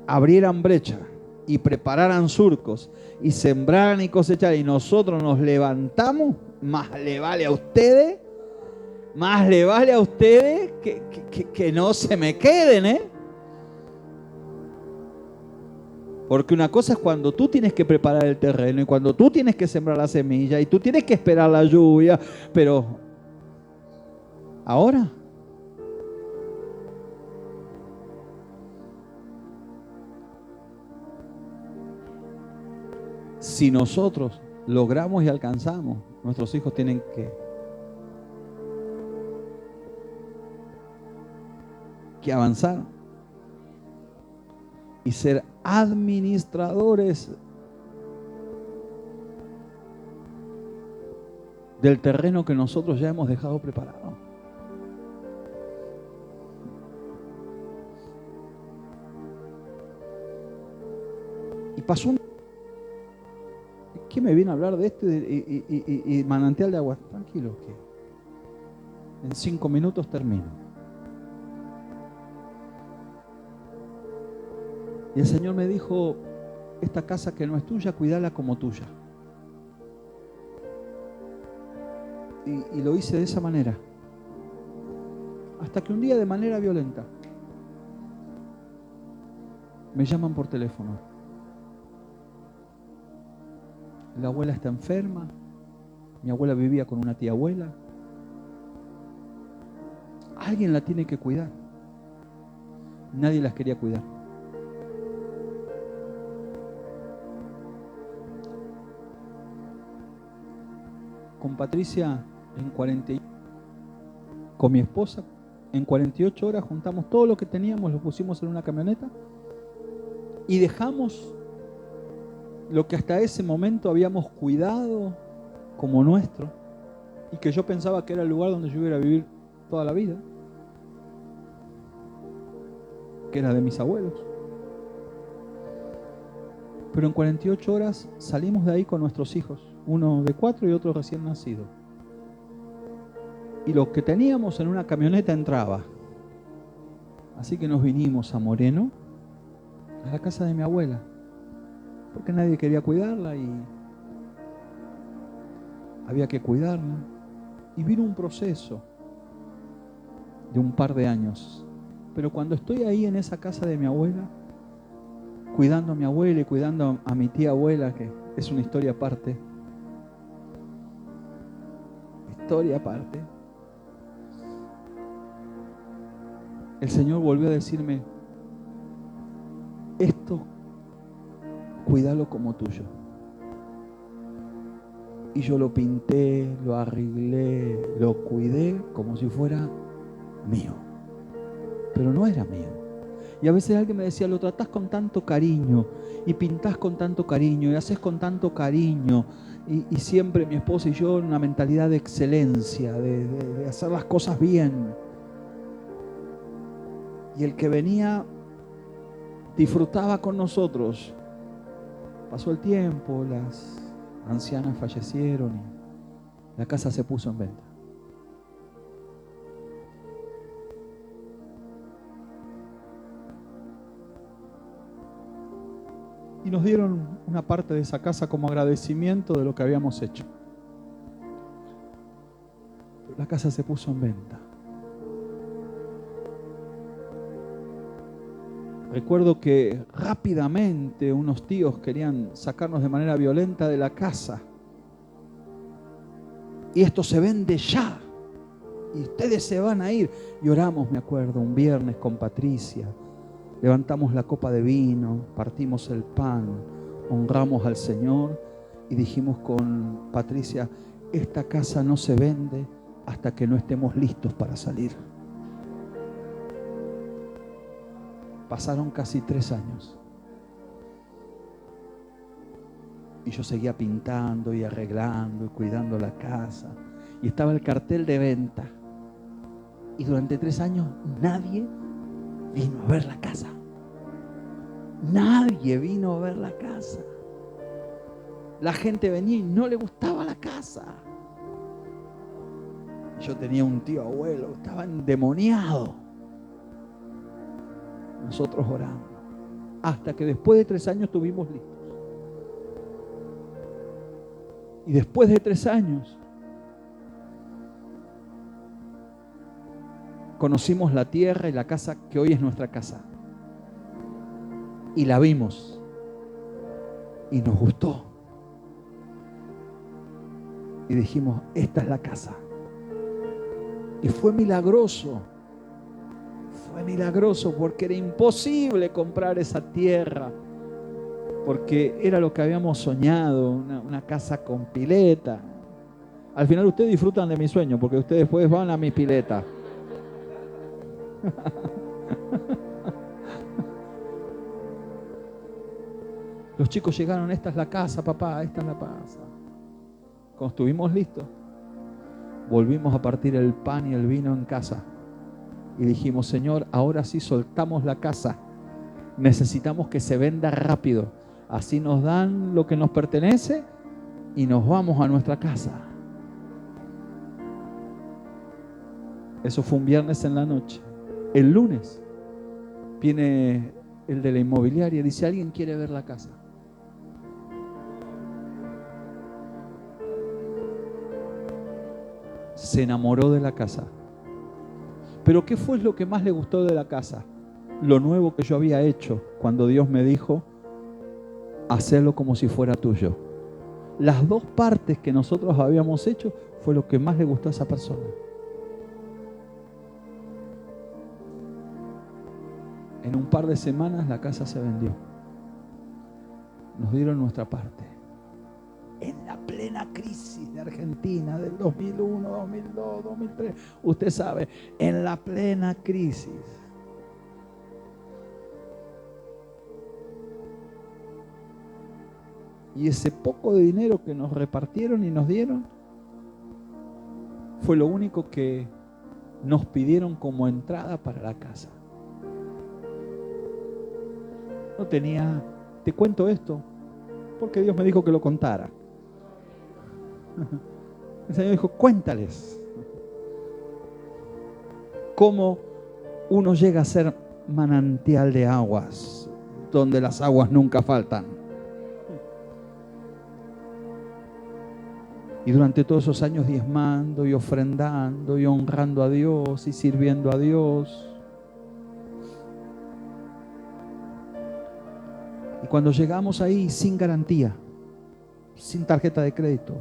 abrieran brecha y prepararan surcos y sembraran y cosecharan, y nosotros nos levantamos, más le vale a ustedes que no se me queden, Porque una cosa es cuando tú tienes que preparar el terreno y cuando tú tienes que sembrar la semilla y tú tienes que esperar la lluvia, pero ahora si nosotros logramos y alcanzamos, nuestros hijos tienen que avanzar y ser administradores del terreno que nosotros ya hemos dejado preparado. Y pasó ¿Quién me viene a hablar de esto y manantial de agua? Tranquilo, que en 5 minutos termino. Y el Señor me dijo, esta casa que no es tuya, cuídala como tuya. Y lo hice de esa manera. Hasta que un día, de manera violenta, me llaman por teléfono. La abuela está enferma. Mi abuela vivía con una tía abuela. Alguien la tiene que cuidar. Nadie las quería cuidar. Con Patricia, con mi esposa, en 48 horas juntamos todo lo que teníamos, lo pusimos en una camioneta y dejamos lo que hasta ese momento habíamos cuidado como nuestro y que yo pensaba que era el lugar donde yo iba a vivir toda la vida, que era de mis abuelos. Pero en 48 horas salimos de ahí con nuestros hijos, uno de 4 y otro recién nacido. Y lo que teníamos en una camioneta entraba. Así que nos vinimos a Moreno, a la casa de mi abuela, porque nadie quería cuidarla y había que cuidarla. Y vino un proceso de un par de años. Pero cuando estoy ahí en esa casa de mi abuela, cuidando a mi abuela y cuidando a mi tía abuela, que es una historia aparte. El Señor volvió a decirme, esto cuídalo como tuyo. Y yo lo pinté, lo arreglé, lo cuidé como si fuera mío. Pero no era mío. Y a veces alguien me decía, lo tratás con tanto cariño y pintás con tanto cariño y haces con tanto cariño. Y siempre mi esposa y yo en una mentalidad de excelencia, de hacer las cosas bien. Y el que venía disfrutaba con nosotros. Pasó el tiempo, las ancianas fallecieron y la casa se puso en venta. Y nos dieron una parte de esa casa como agradecimiento de lo que habíamos hecho. La casa se puso en venta. Recuerdo que rápidamente unos tíos querían sacarnos de manera violenta de la casa. Y esto se vende ya. Y ustedes se van a ir. Y oramos, me acuerdo, un viernes con Patricia. Levantamos la copa de vino, partimos el pan, honramos al Señor y dijimos con Patricia, esta casa no se vende hasta que no estemos listos para salir. Pasaron casi 3 años. Y yo seguía pintando y arreglando y cuidando la casa. Y estaba el cartel de venta. Y durante 3 años nadie vino a ver la casa. Nadie vino a ver la casa. La gente venía y no le gustaba la casa. Yo tenía un tío abuelo, estaba endemoniado. Nosotros orando. Hasta que después de 3 años estuvimos listos. Y después de 3 años conocimos la tierra y la casa que hoy es nuestra casa. Y la vimos. Y nos gustó. Y dijimos, esta es la casa. Y fue milagroso. Fue milagroso porque era imposible comprar esa tierra. Porque era lo que habíamos soñado, una casa con pileta. Al final ustedes disfrutan de mi sueño porque ustedes después van a mi pileta. Los chicos llegaron, esta es la casa, papá, esta es la casa. Cuando estuvimos listos, volvimos a partir el pan y el vino en casa. Y dijimos, Señor, ahora sí soltamos la casa. Necesitamos que se venda rápido. Así nos dan lo que nos pertenece y nos vamos a nuestra casa. Eso fue un viernes en la noche. El lunes viene el de la inmobiliaria y dice, ¿alguien quiere ver la casa? Se enamoró de la casa. Pero ¿qué fue lo que más le gustó de la casa? Lo nuevo que yo había hecho cuando Dios me dijo, hacerlo como si fuera tuyo. Las 2 partes que nosotros habíamos hecho fue lo que más le gustó a esa persona. En un par de semanas la casa se vendió. Nos dieron nuestra parte. En la plena crisis de Argentina del 2001, 2002, 2003. Usted sabe, en la plena crisis. Y ese poco de dinero que nos repartieron y nos dieron fue lo único que nos pidieron como entrada para la casa. No tenía, te cuento esto, porque Dios me dijo que lo contara. El Señor dijo, cuéntales cómo uno llega a ser manantial de aguas, donde las aguas nunca faltan. Y durante todos esos años diezmando y ofrendando y honrando a Dios y sirviendo a Dios. Y cuando llegamos ahí sin garantía, sin tarjeta de crédito,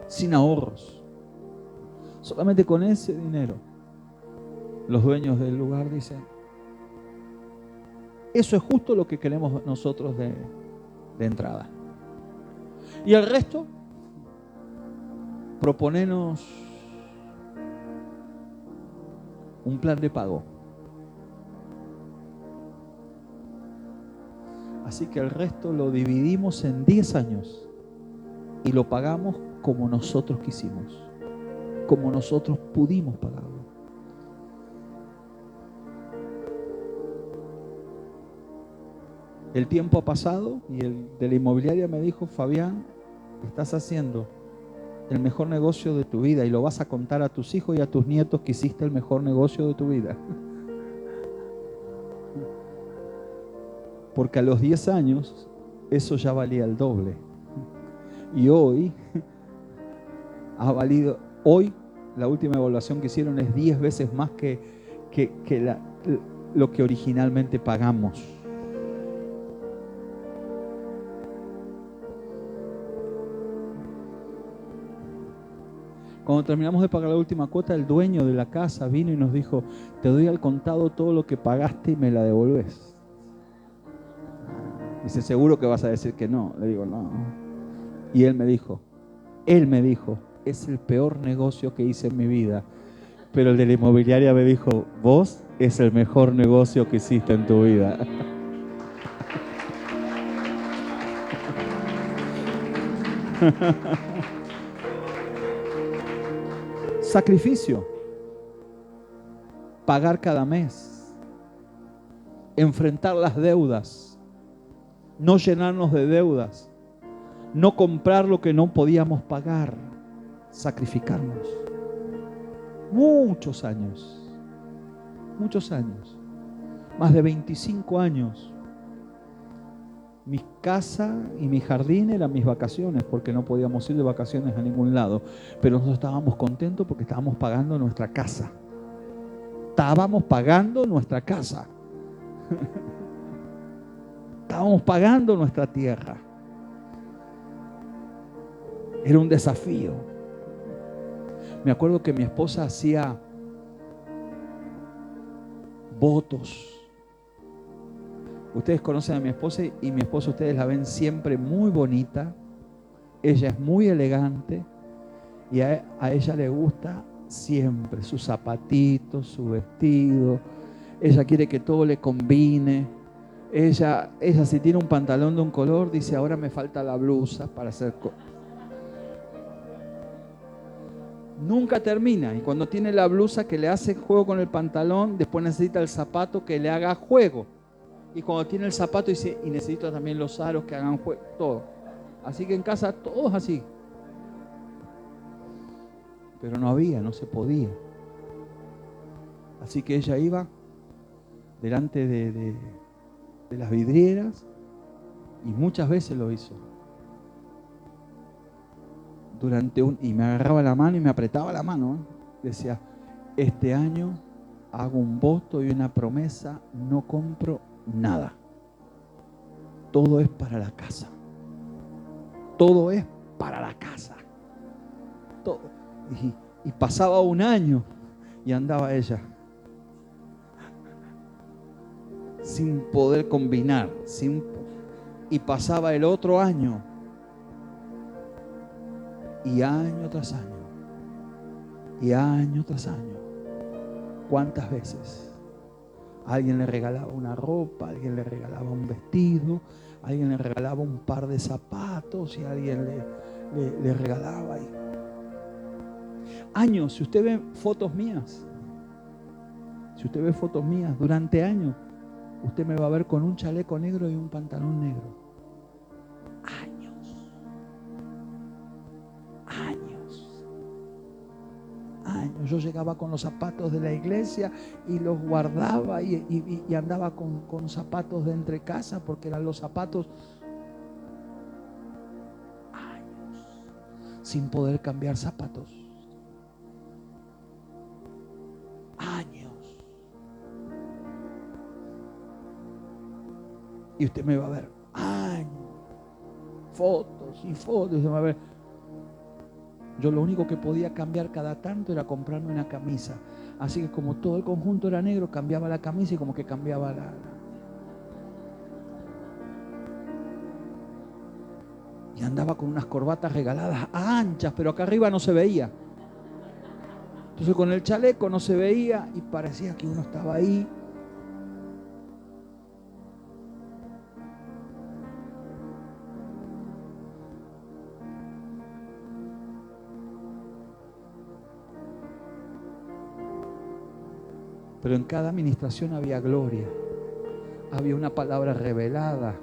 sin ahorros, solamente con ese dinero, los dueños del lugar dicen, eso es justo lo que queremos nosotros de entrada. Y el resto, proponenos un plan de pago. Así que el resto lo dividimos en 10 años y lo pagamos como nosotros quisimos, como nosotros pudimos pagarlo. El tiempo ha pasado y el de la inmobiliaria me dijo, Fabián, estás haciendo el mejor negocio de tu vida y lo vas a contar a tus hijos y a tus nietos que hiciste el mejor negocio de tu vida. Porque a los 10 años eso ya valía el doble. Y hoy ha valido, hoy la última evaluación que hicieron es 10 veces más que lo que originalmente pagamos. Cuando terminamos de pagar la última cuota, el dueño de la casa vino y nos dijo: te doy al contado todo lo que pagaste y me la devolvés. Dice: seguro que vas a decir que no. Le digo: no. Y él me dijo, es el peor negocio que hice en mi vida. Pero el de la inmobiliaria me dijo: vos es el mejor negocio que hiciste en tu vida. Sacrificio. Pagar cada mes. Enfrentar las deudas. No llenarnos de deudas. No comprar lo que no podíamos pagar. Sacrificarnos. Muchos años. Más de 25 años. Mi casa y mi jardín eran mis vacaciones, porque no podíamos ir de vacaciones a ningún lado. Pero nosotros estábamos contentos porque estábamos pagando nuestra casa. Estábamos pagando nuestra casa. Estábamos pagando nuestra tierra. Era un desafío. Me acuerdo que mi esposa hacía votos. Ustedes conocen a mi esposa y mi esposa ustedes la ven siempre muy bonita. Ella es muy elegante y a ella le gusta siempre sus zapatitos, su vestido. Ella quiere que todo le combine. Ella si tiene un pantalón de un color, dice: ahora me falta la blusa para hacer... Nunca termina. Y cuando tiene la blusa que le hace juego con el pantalón, después necesita el zapato que le haga juego. Y cuando tiene el zapato dice: y necesito también los aros que hagan juego, todo. Así que en casa todos así. Pero no se podía. Así que ella iba delante de las vidrieras y muchas veces lo hizo. Y me agarraba la mano y me apretaba la mano. Decía: este año hago un voto y una promesa, no compro nada. Todo es para la casa. Todo es para la casa. Todo. Y pasaba un año y andaba ella sin poder combinar. Y pasaba el otro año. Y año tras año. Y año tras año. ¿Cuántas veces? Alguien le regalaba una ropa, alguien le regalaba un vestido, alguien le regalaba un par de zapatos y alguien le regalaba. Años, si usted ve fotos mías, durante años, usted me va a ver con un chaleco negro y un pantalón negro. Años. Yo llegaba con los zapatos de la iglesia y los guardaba y andaba con zapatos de entre casa, porque eran los zapatos. Años sin poder cambiar zapatos. Años. Y usted me va a ver años, fotos y fotos, y me va a ver. Yo lo único que podía cambiar cada tanto era comprarme una camisa. Así que como todo el conjunto era negro, cambiaba la camisa y como que cambiaba Y andaba con unas corbatas regaladas anchas, pero acá arriba no se veía. Entonces con el chaleco no se veía y parecía que uno estaba ahí. Pero en cada administración había gloria, había una palabra revelada,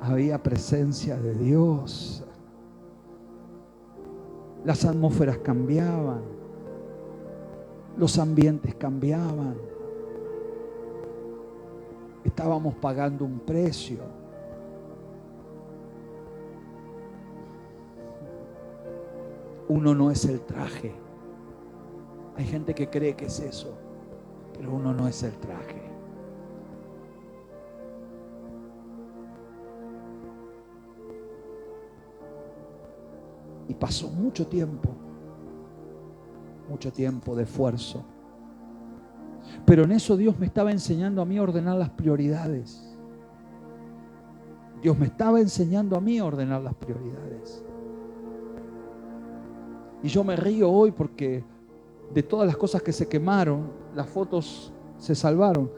había presencia de Dios. Las atmósferas cambiaban, los ambientes cambiaban. Estábamos pagando un precio. Uno no es el traje. Hay gente que cree que es eso, pero uno no es el traje. Y pasó mucho tiempo de esfuerzo. Pero en eso Dios me estaba enseñando a mí a ordenar las prioridades. Dios me estaba enseñando a mí a ordenar las prioridades. Y yo me río hoy porque de todas las cosas que se quemaron, las fotos se salvaron.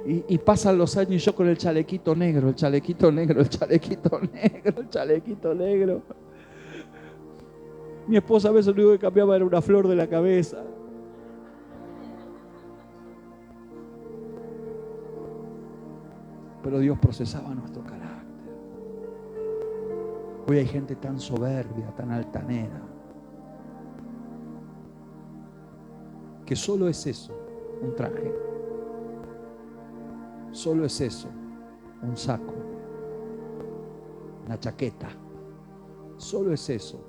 Y pasan los años y yo con el chalequito negro, el chalequito negro, el chalequito negro, el chalequito negro. Mi esposa a veces lo único que cambiaba era una flor de la cabeza. Pero Dios procesaba nuestro carácter. Hoy hay gente tan soberbia, tan altanera, que solo es eso, un traje. Solo es eso, un saco, una chaqueta. Solo es eso,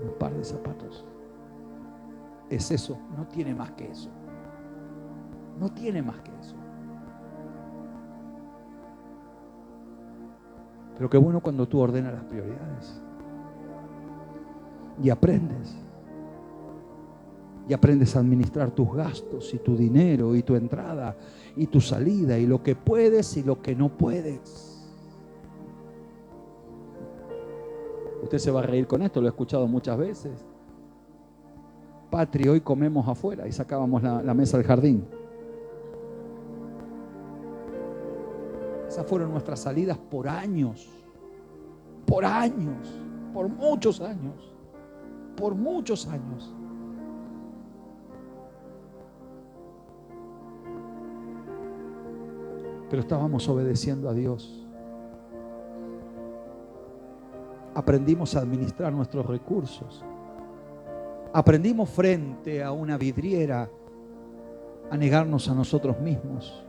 un par de zapatos. Es eso, no tiene más que eso. No tiene más que eso. Pero qué bueno cuando tú ordenas las prioridades. Y aprendes a administrar tus gastos y tu dinero y tu entrada y tu salida y lo que puedes y lo que no puedes. Usted se va a reír con esto, lo he escuchado muchas veces. Patri, hoy comemos afuera, y sacábamos la mesa del jardín. Esas fueron nuestras salidas por años, por muchos años. Pero estábamos obedeciendo a Dios. Aprendimos a administrar nuestros recursos. Aprendimos frente a una vidriera a negarnos a nosotros mismos.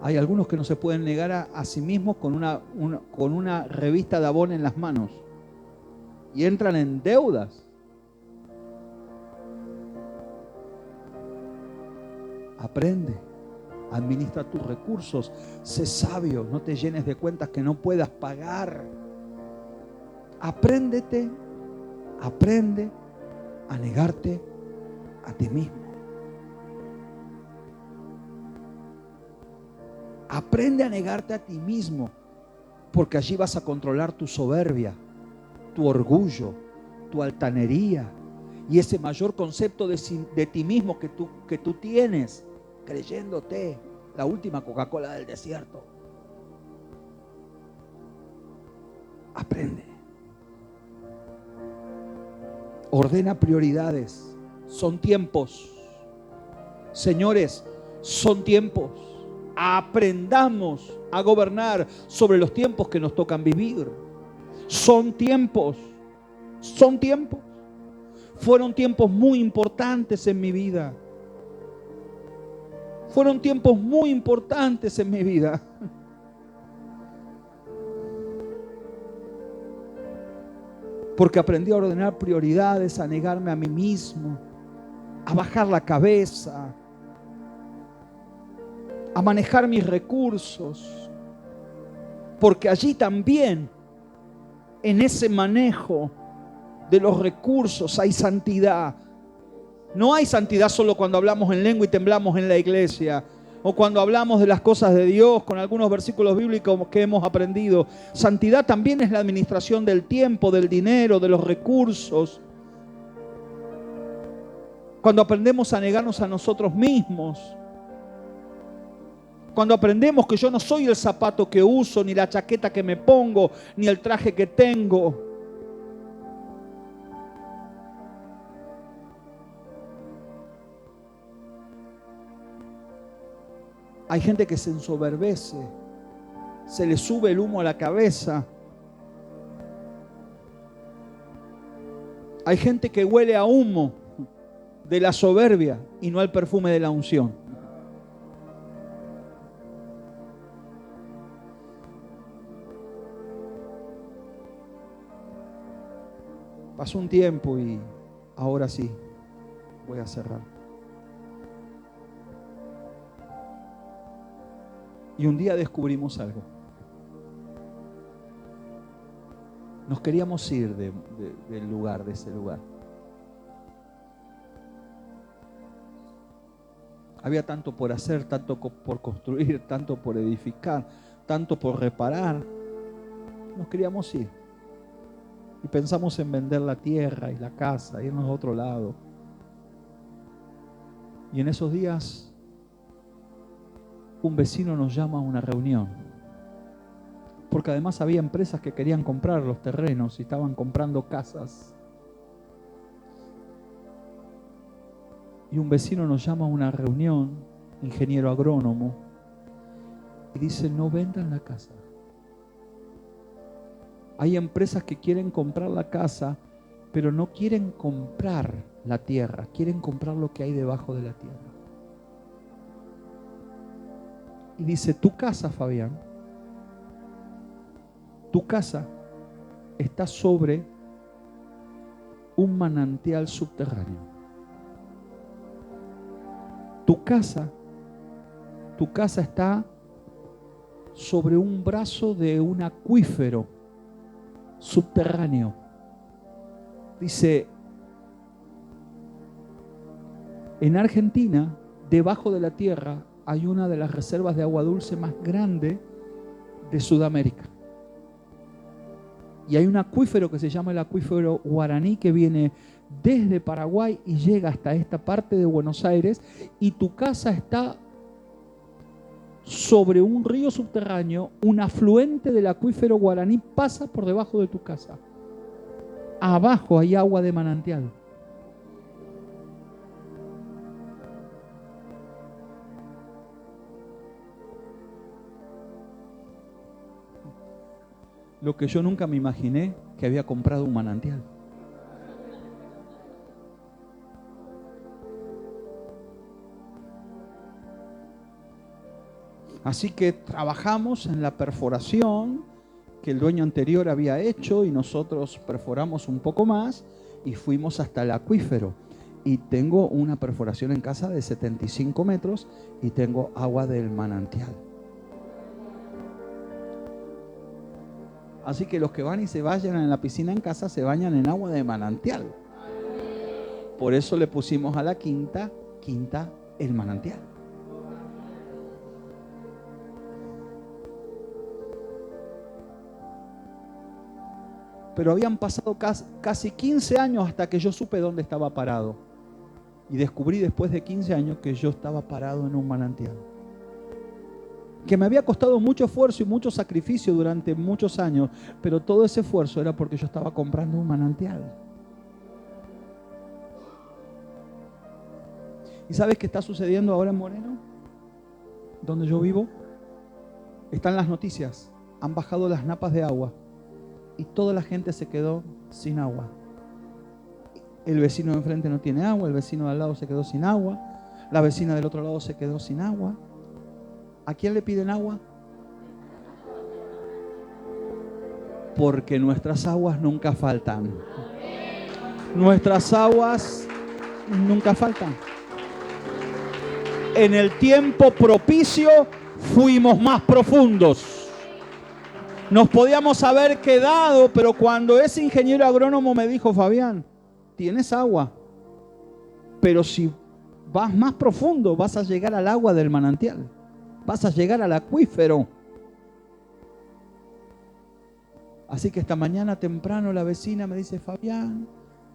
Hay algunos que no se pueden negar a sí mismos con una revista de Avon en las manos y entran en deudas. Aprende, administra tus recursos, sé sabio, no te llenes de cuentas que no puedas pagar. Aprende a negarte a ti mismo. Aprende a negarte a ti mismo, porque allí vas a controlar tu soberbia, tu orgullo, tu altanería y ese mayor concepto de ti mismo que tú tienes, creyéndote la última Coca-Cola del desierto. Aprende. Ordena prioridades. Son tiempos. Señores, son tiempos. Aprendamos a gobernar sobre los tiempos que nos tocan vivir. Son tiempos. Fueron tiempos muy importantes en mi vida. Porque aprendí a ordenar prioridades, a negarme a mí mismo, a bajar la cabeza, a manejar mis recursos. Porque allí también, en ese manejo de los recursos, hay santidad. No hay santidad solo cuando hablamos en lengua y temblamos en la iglesia, o cuando hablamos de las cosas de Dios con algunos versículos bíblicos que hemos aprendido. Santidad también es la administración del tiempo, del dinero, de los recursos. Cuando aprendemos a negarnos a nosotros mismos. Cuando aprendemos que yo no soy el zapato que uso, ni la chaqueta que me pongo, ni el traje que tengo. Hay gente que se ensoberbece, se le sube el humo a la cabeza Hay gente que huele a humo de la soberbia y no al perfume de la unción. Pasó un tiempo y ahora sí, voy a cerrar. Y un día descubrimos algo. Nos queríamos ir del lugar, de ese lugar. Había tanto por hacer, tanto por construir, tanto por edificar, tanto por reparar. Nos queríamos ir. Y pensamos en vender la tierra y la casa, irnos a otro lado. Y en esos días, un vecino nos llama a una reunión. Porque además había empresas que querían comprar los terrenos y estaban comprando casas. Y un vecino nos llama a una reunión, ingeniero agrónomo, y dice: no vendan la casa. Hay empresas que quieren comprar la casa, pero no quieren comprar la tierra, quieren comprar lo que hay debajo de la tierra. Y dice: tu casa, Fabián, tu casa está sobre un manantial subterráneo. Tu casa está sobre un brazo de un acuífero subterráneo. Dice, en Argentina, debajo de la tierra, hay una de las reservas de agua dulce más grande de Sudamérica. Y hay un acuífero que se llama el acuífero Guaraní, que viene desde Paraguay y llega hasta esta parte de Buenos Aires, y tu casa está sobre un río subterráneo. Un afluente del acuífero Guaraní pasa por debajo de tu casa. Abajo hay agua de manantial. Lo que yo nunca me imaginé, que había comprado un manantial. Así que trabajamos en la perforación que el dueño anterior había hecho, y nosotros perforamos un poco más y fuimos hasta el acuífero. Y tengo una perforación en casa de 75 metros y tengo agua del manantial. Así que los que van y se bañan en la piscina en casa se bañan en agua de manantial. Por eso le pusimos a la quinta el manantial. Pero habían pasado casi 15 años hasta que yo supe dónde estaba parado. Y descubrí después de 15 años que yo estaba parado en un manantial. Que me había costado mucho esfuerzo y mucho sacrificio durante muchos años, pero todo ese esfuerzo era porque yo estaba comprando un manantial. ¿Y sabes qué está sucediendo ahora en Moreno? Donde yo vivo. Están las noticias. Han bajado las napas de agua y toda la gente se quedó sin agua. El vecino de enfrente no tiene agua, el vecino de al lado se quedó sin agua, la vecina del otro lado se quedó sin agua. ¿A quién le piden agua? Porque nuestras aguas nunca faltan. Nuestras aguas nunca faltan. En el tiempo propicio fuimos más profundos. Nos podíamos haber quedado, pero cuando ese ingeniero agrónomo me dijo: Fabián, tienes agua, pero si vas más profundo vas a llegar al agua del manantial. Vas a llegar al acuífero. Así que esta mañana temprano la vecina me dice: Fabián,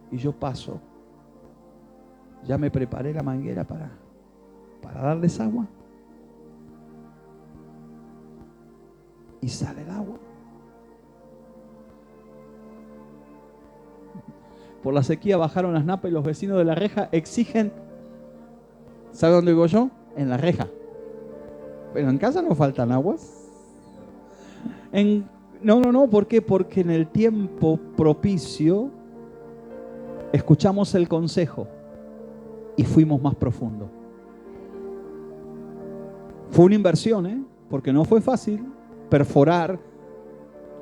y yo paso. Ya me preparé la manguera para darles agua. Y sale el agua. Por la sequía bajaron las napas y los vecinos de la reja exigen. ¿Sabe dónde vivo yo? En la reja. Pero en casa no faltan aguas. No, ¿por qué? Porque en el tiempo propicio Escuchamos el consejo y fuimos más profundo. Fue una inversión, porque no fue fácil perforar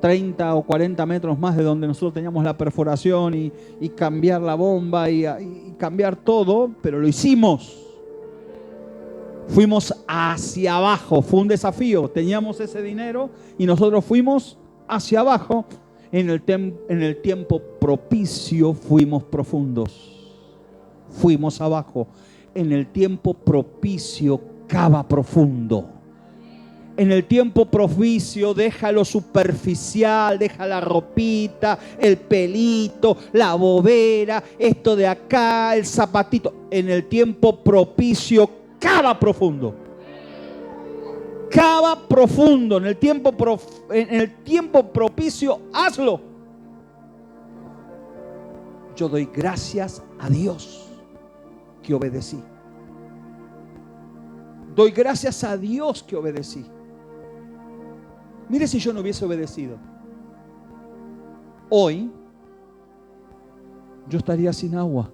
30 o 40 metros más de donde nosotros teníamos la perforación y cambiar la bomba y cambiar todo, pero lo hicimos. Fuimos hacia abajo, fue un desafío. Teníamos ese dinero y nosotros fuimos hacia abajo. En el tiempo propicio fuimos profundos. Fuimos abajo. En el tiempo propicio cava profundo. En el tiempo propicio deja lo superficial, deja la ropita, el pelito, la bobera, esto de acá, el zapatito. En el tiempo propicio cava profundo. Cava profundo. En el tiempo propicio hazlo. Yo doy gracias a Dios que obedecí. Doy gracias a Dios que obedecí. Mire, si yo no hubiese obedecido, hoy yo estaría sin agua.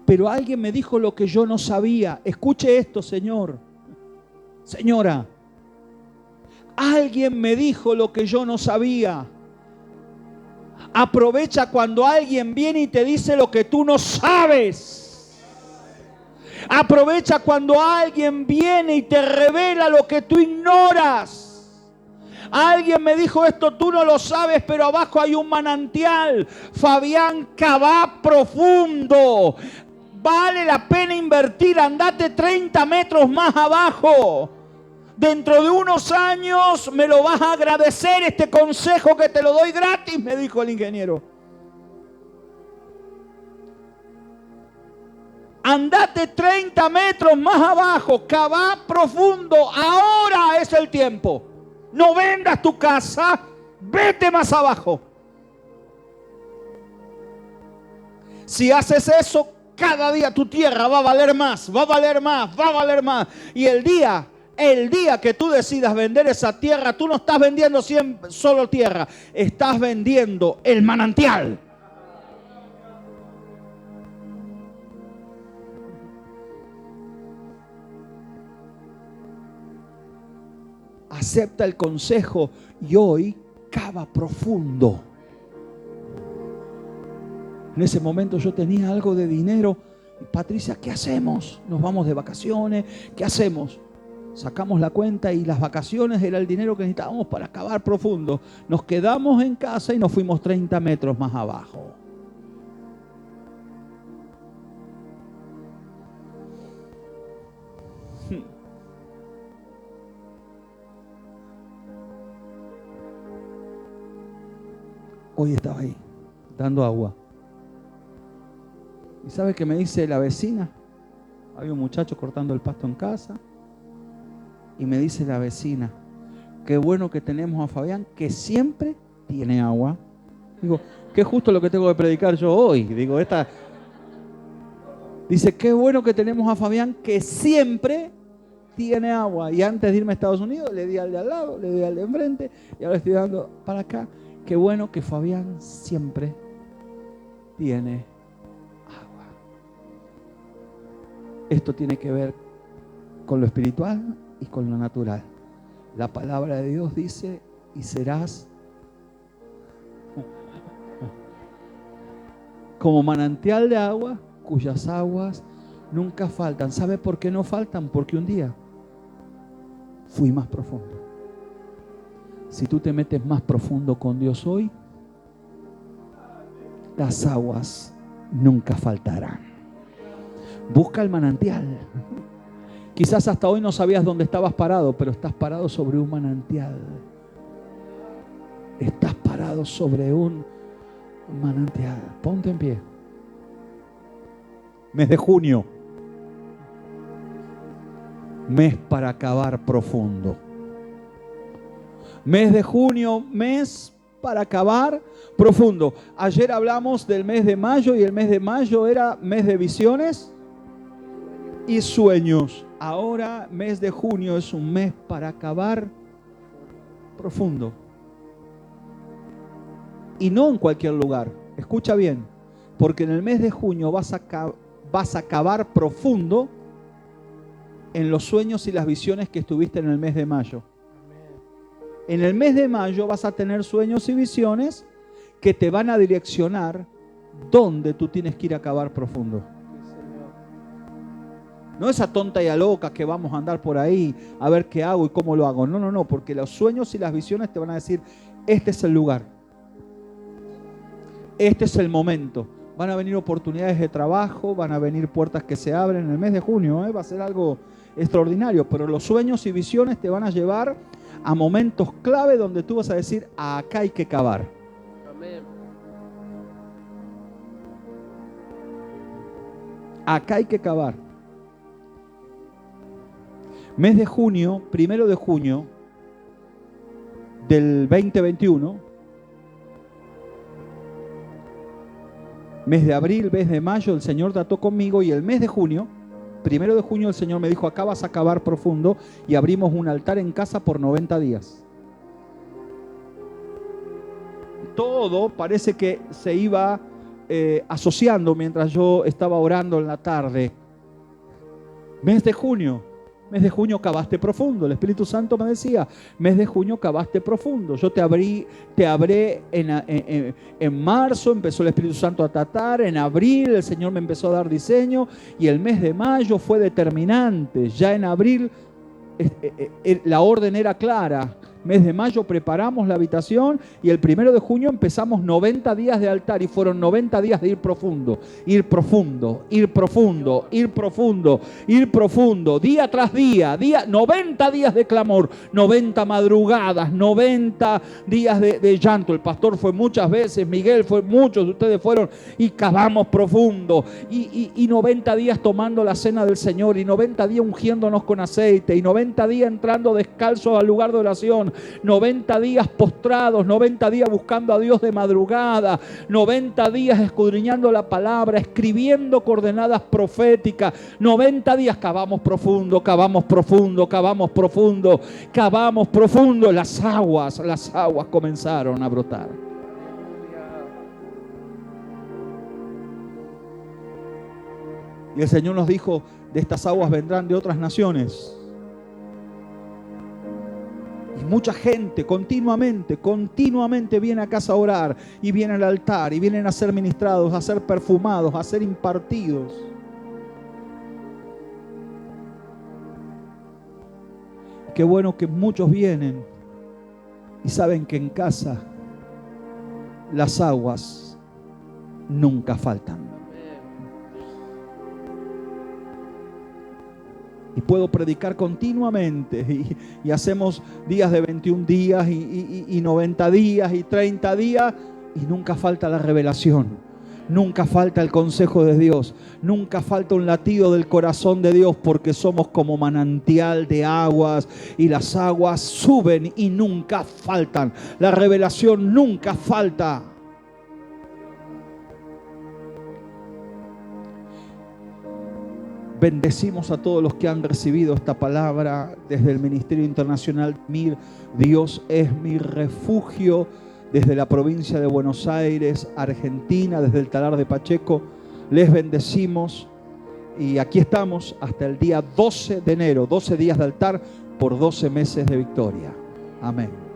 Pero alguien me dijo lo que yo no sabía. Escuche esto, señor. Señora, alguien me dijo lo que yo no sabía. Aprovecha cuando alguien viene y te dice lo que tú no sabes. Aprovecha cuando alguien viene y te revela lo que tú ignoras. Alguien me dijo esto, tú no lo sabes, pero abajo hay un manantial. Fabián, cava profundo. Vale la pena invertir, andate 30 metros más abajo. Dentro de unos años me lo vas a agradecer, este consejo que te lo doy gratis, me dijo el ingeniero. Andate 30 metros más abajo, cava profundo, ahora es el tiempo. No vendas tu casa, vete más abajo. Si haces eso, cada día tu tierra va a valer más, va a valer más, va a valer más. Y el día que tú decidas vender esa tierra, tú no estás vendiendo solo tierra, estás vendiendo el manantial. Acepta el consejo y hoy cava profundo. En ese momento yo tenía algo de dinero. Patricia, ¿qué hacemos? Nos vamos de vacaciones, ¿qué hacemos? Sacamos la cuenta y las vacaciones era el dinero que necesitábamos para cavar profundo. Nos quedamos en casa y nos fuimos 30 metros más abajo. Hoy estaba ahí, dando agua. ¿Y sabe qué me dice la vecina? Había un muchacho cortando el pasto en casa. Y me dice la vecina, qué bueno que tenemos a Fabián, que siempre tiene agua. Digo, qué justo lo que tengo que predicar yo hoy. Digo, dice, qué bueno que tenemos a Fabián, que siempre tiene agua. Y antes de irme a Estados Unidos, le di al de al lado, le di al de enfrente, y ahora estoy dando para acá. Qué bueno que Fabián siempre tiene agua. Esto tiene que ver con lo espiritual y con lo natural. La palabra de Dios dice, y serás como manantial de agua, cuyas aguas nunca faltan. ¿Sabe por qué no faltan? Porque un día fui más profundo. Si tú te metes más profundo con Dios hoy, las aguas nunca faltarán. Busca el manantial. Quizás hasta hoy no sabías dónde estabas parado, pero estás parado sobre un manantial. Estás parado sobre un manantial. Ponte en pie. Mes de junio. Mes para cavar profundo. Mes de junio, mes para cavar profundo. Ayer hablamos del mes de mayo y el mes de mayo era mes de visiones y sueños. Ahora, mes de junio es un mes para cavar profundo. Y no en cualquier lugar. Escucha bien. Porque en el mes de junio vas a cavar profundo en los sueños y las visiones que estuviste en el mes de mayo. En el mes de mayo vas a tener sueños y visiones que te van a direccionar dónde tú tienes que ir a cavar profundo. No esa tonta y a loca que vamos a andar por ahí a ver qué hago y cómo lo hago. No, porque los sueños y las visiones te van a decir, este es el lugar. Este es el momento. Van a venir oportunidades de trabajo, van a venir puertas que se abren en el mes de junio. Va a ser algo extraordinario, pero los sueños y visiones te van a llevar a momentos clave donde tú vas a decir, acá hay que cavar. Amén. Acá hay que cavar. Mes de junio, 1 de junio del 2021, mes de abril, mes de mayo, el Señor trató conmigo, y el mes de junio, 1 de junio, el Señor me dijo, acá vas a cavar profundo, y abrimos un altar en casa por 90 días. Todo parece que se iba asociando mientras yo estaba orando en la tarde. Mes de junio cavaste profundo. El Espíritu Santo me decía, mes de junio cavaste profundo. Yo te hablé en marzo, empezó el Espíritu Santo a tratar. En abril el Señor me empezó a dar diseño, y el mes de mayo fue determinante. Ya en abril la orden era clara. Mes de mayo preparamos la habitación, y el 1 de junio empezamos 90 días de altar, y fueron 90 días de ir profundo, ir profundo, ir profundo, ir profundo, ir profundo, día tras día, 90 días de clamor, 90 madrugadas, 90 días de llanto. El pastor fue muchas veces, Miguel fue, muchos de ustedes fueron, y cavamos profundo, y 90 días tomando la cena del Señor, y 90 días ungiéndonos con aceite, y 90 días entrando descalzos al lugar de oración, 90 días postrados, 90 días buscando a Dios de madrugada, 90 días escudriñando la palabra, escribiendo coordenadas proféticas, 90 días cavamos profundo, cavamos profundo, cavamos profundo, cavamos profundo. Las aguas comenzaron a brotar. Y el Señor nos dijo, de estas aguas vendrán de otras naciones. Y mucha gente continuamente viene a casa a orar, y viene al altar, y vienen a ser ministrados, a ser perfumados, a ser impartidos. Qué bueno que muchos vienen y saben que en casa las aguas nunca faltan. Y puedo predicar continuamente, y hacemos días de 21 días y 90 días y 30 días, y nunca falta la revelación, nunca falta el consejo de Dios, nunca falta un latido del corazón de Dios, porque somos como manantial de aguas, y las aguas suben y nunca faltan. La revelación nunca falta. Bendecimos a todos los que han recibido esta palabra desde el Ministerio Internacional MIR. Dios es mi refugio, desde la provincia de Buenos Aires, Argentina, desde el Talar de Pacheco. Les bendecimos, y aquí estamos hasta el día 12 de enero, 12 días de altar por 12 meses de victoria. Amén.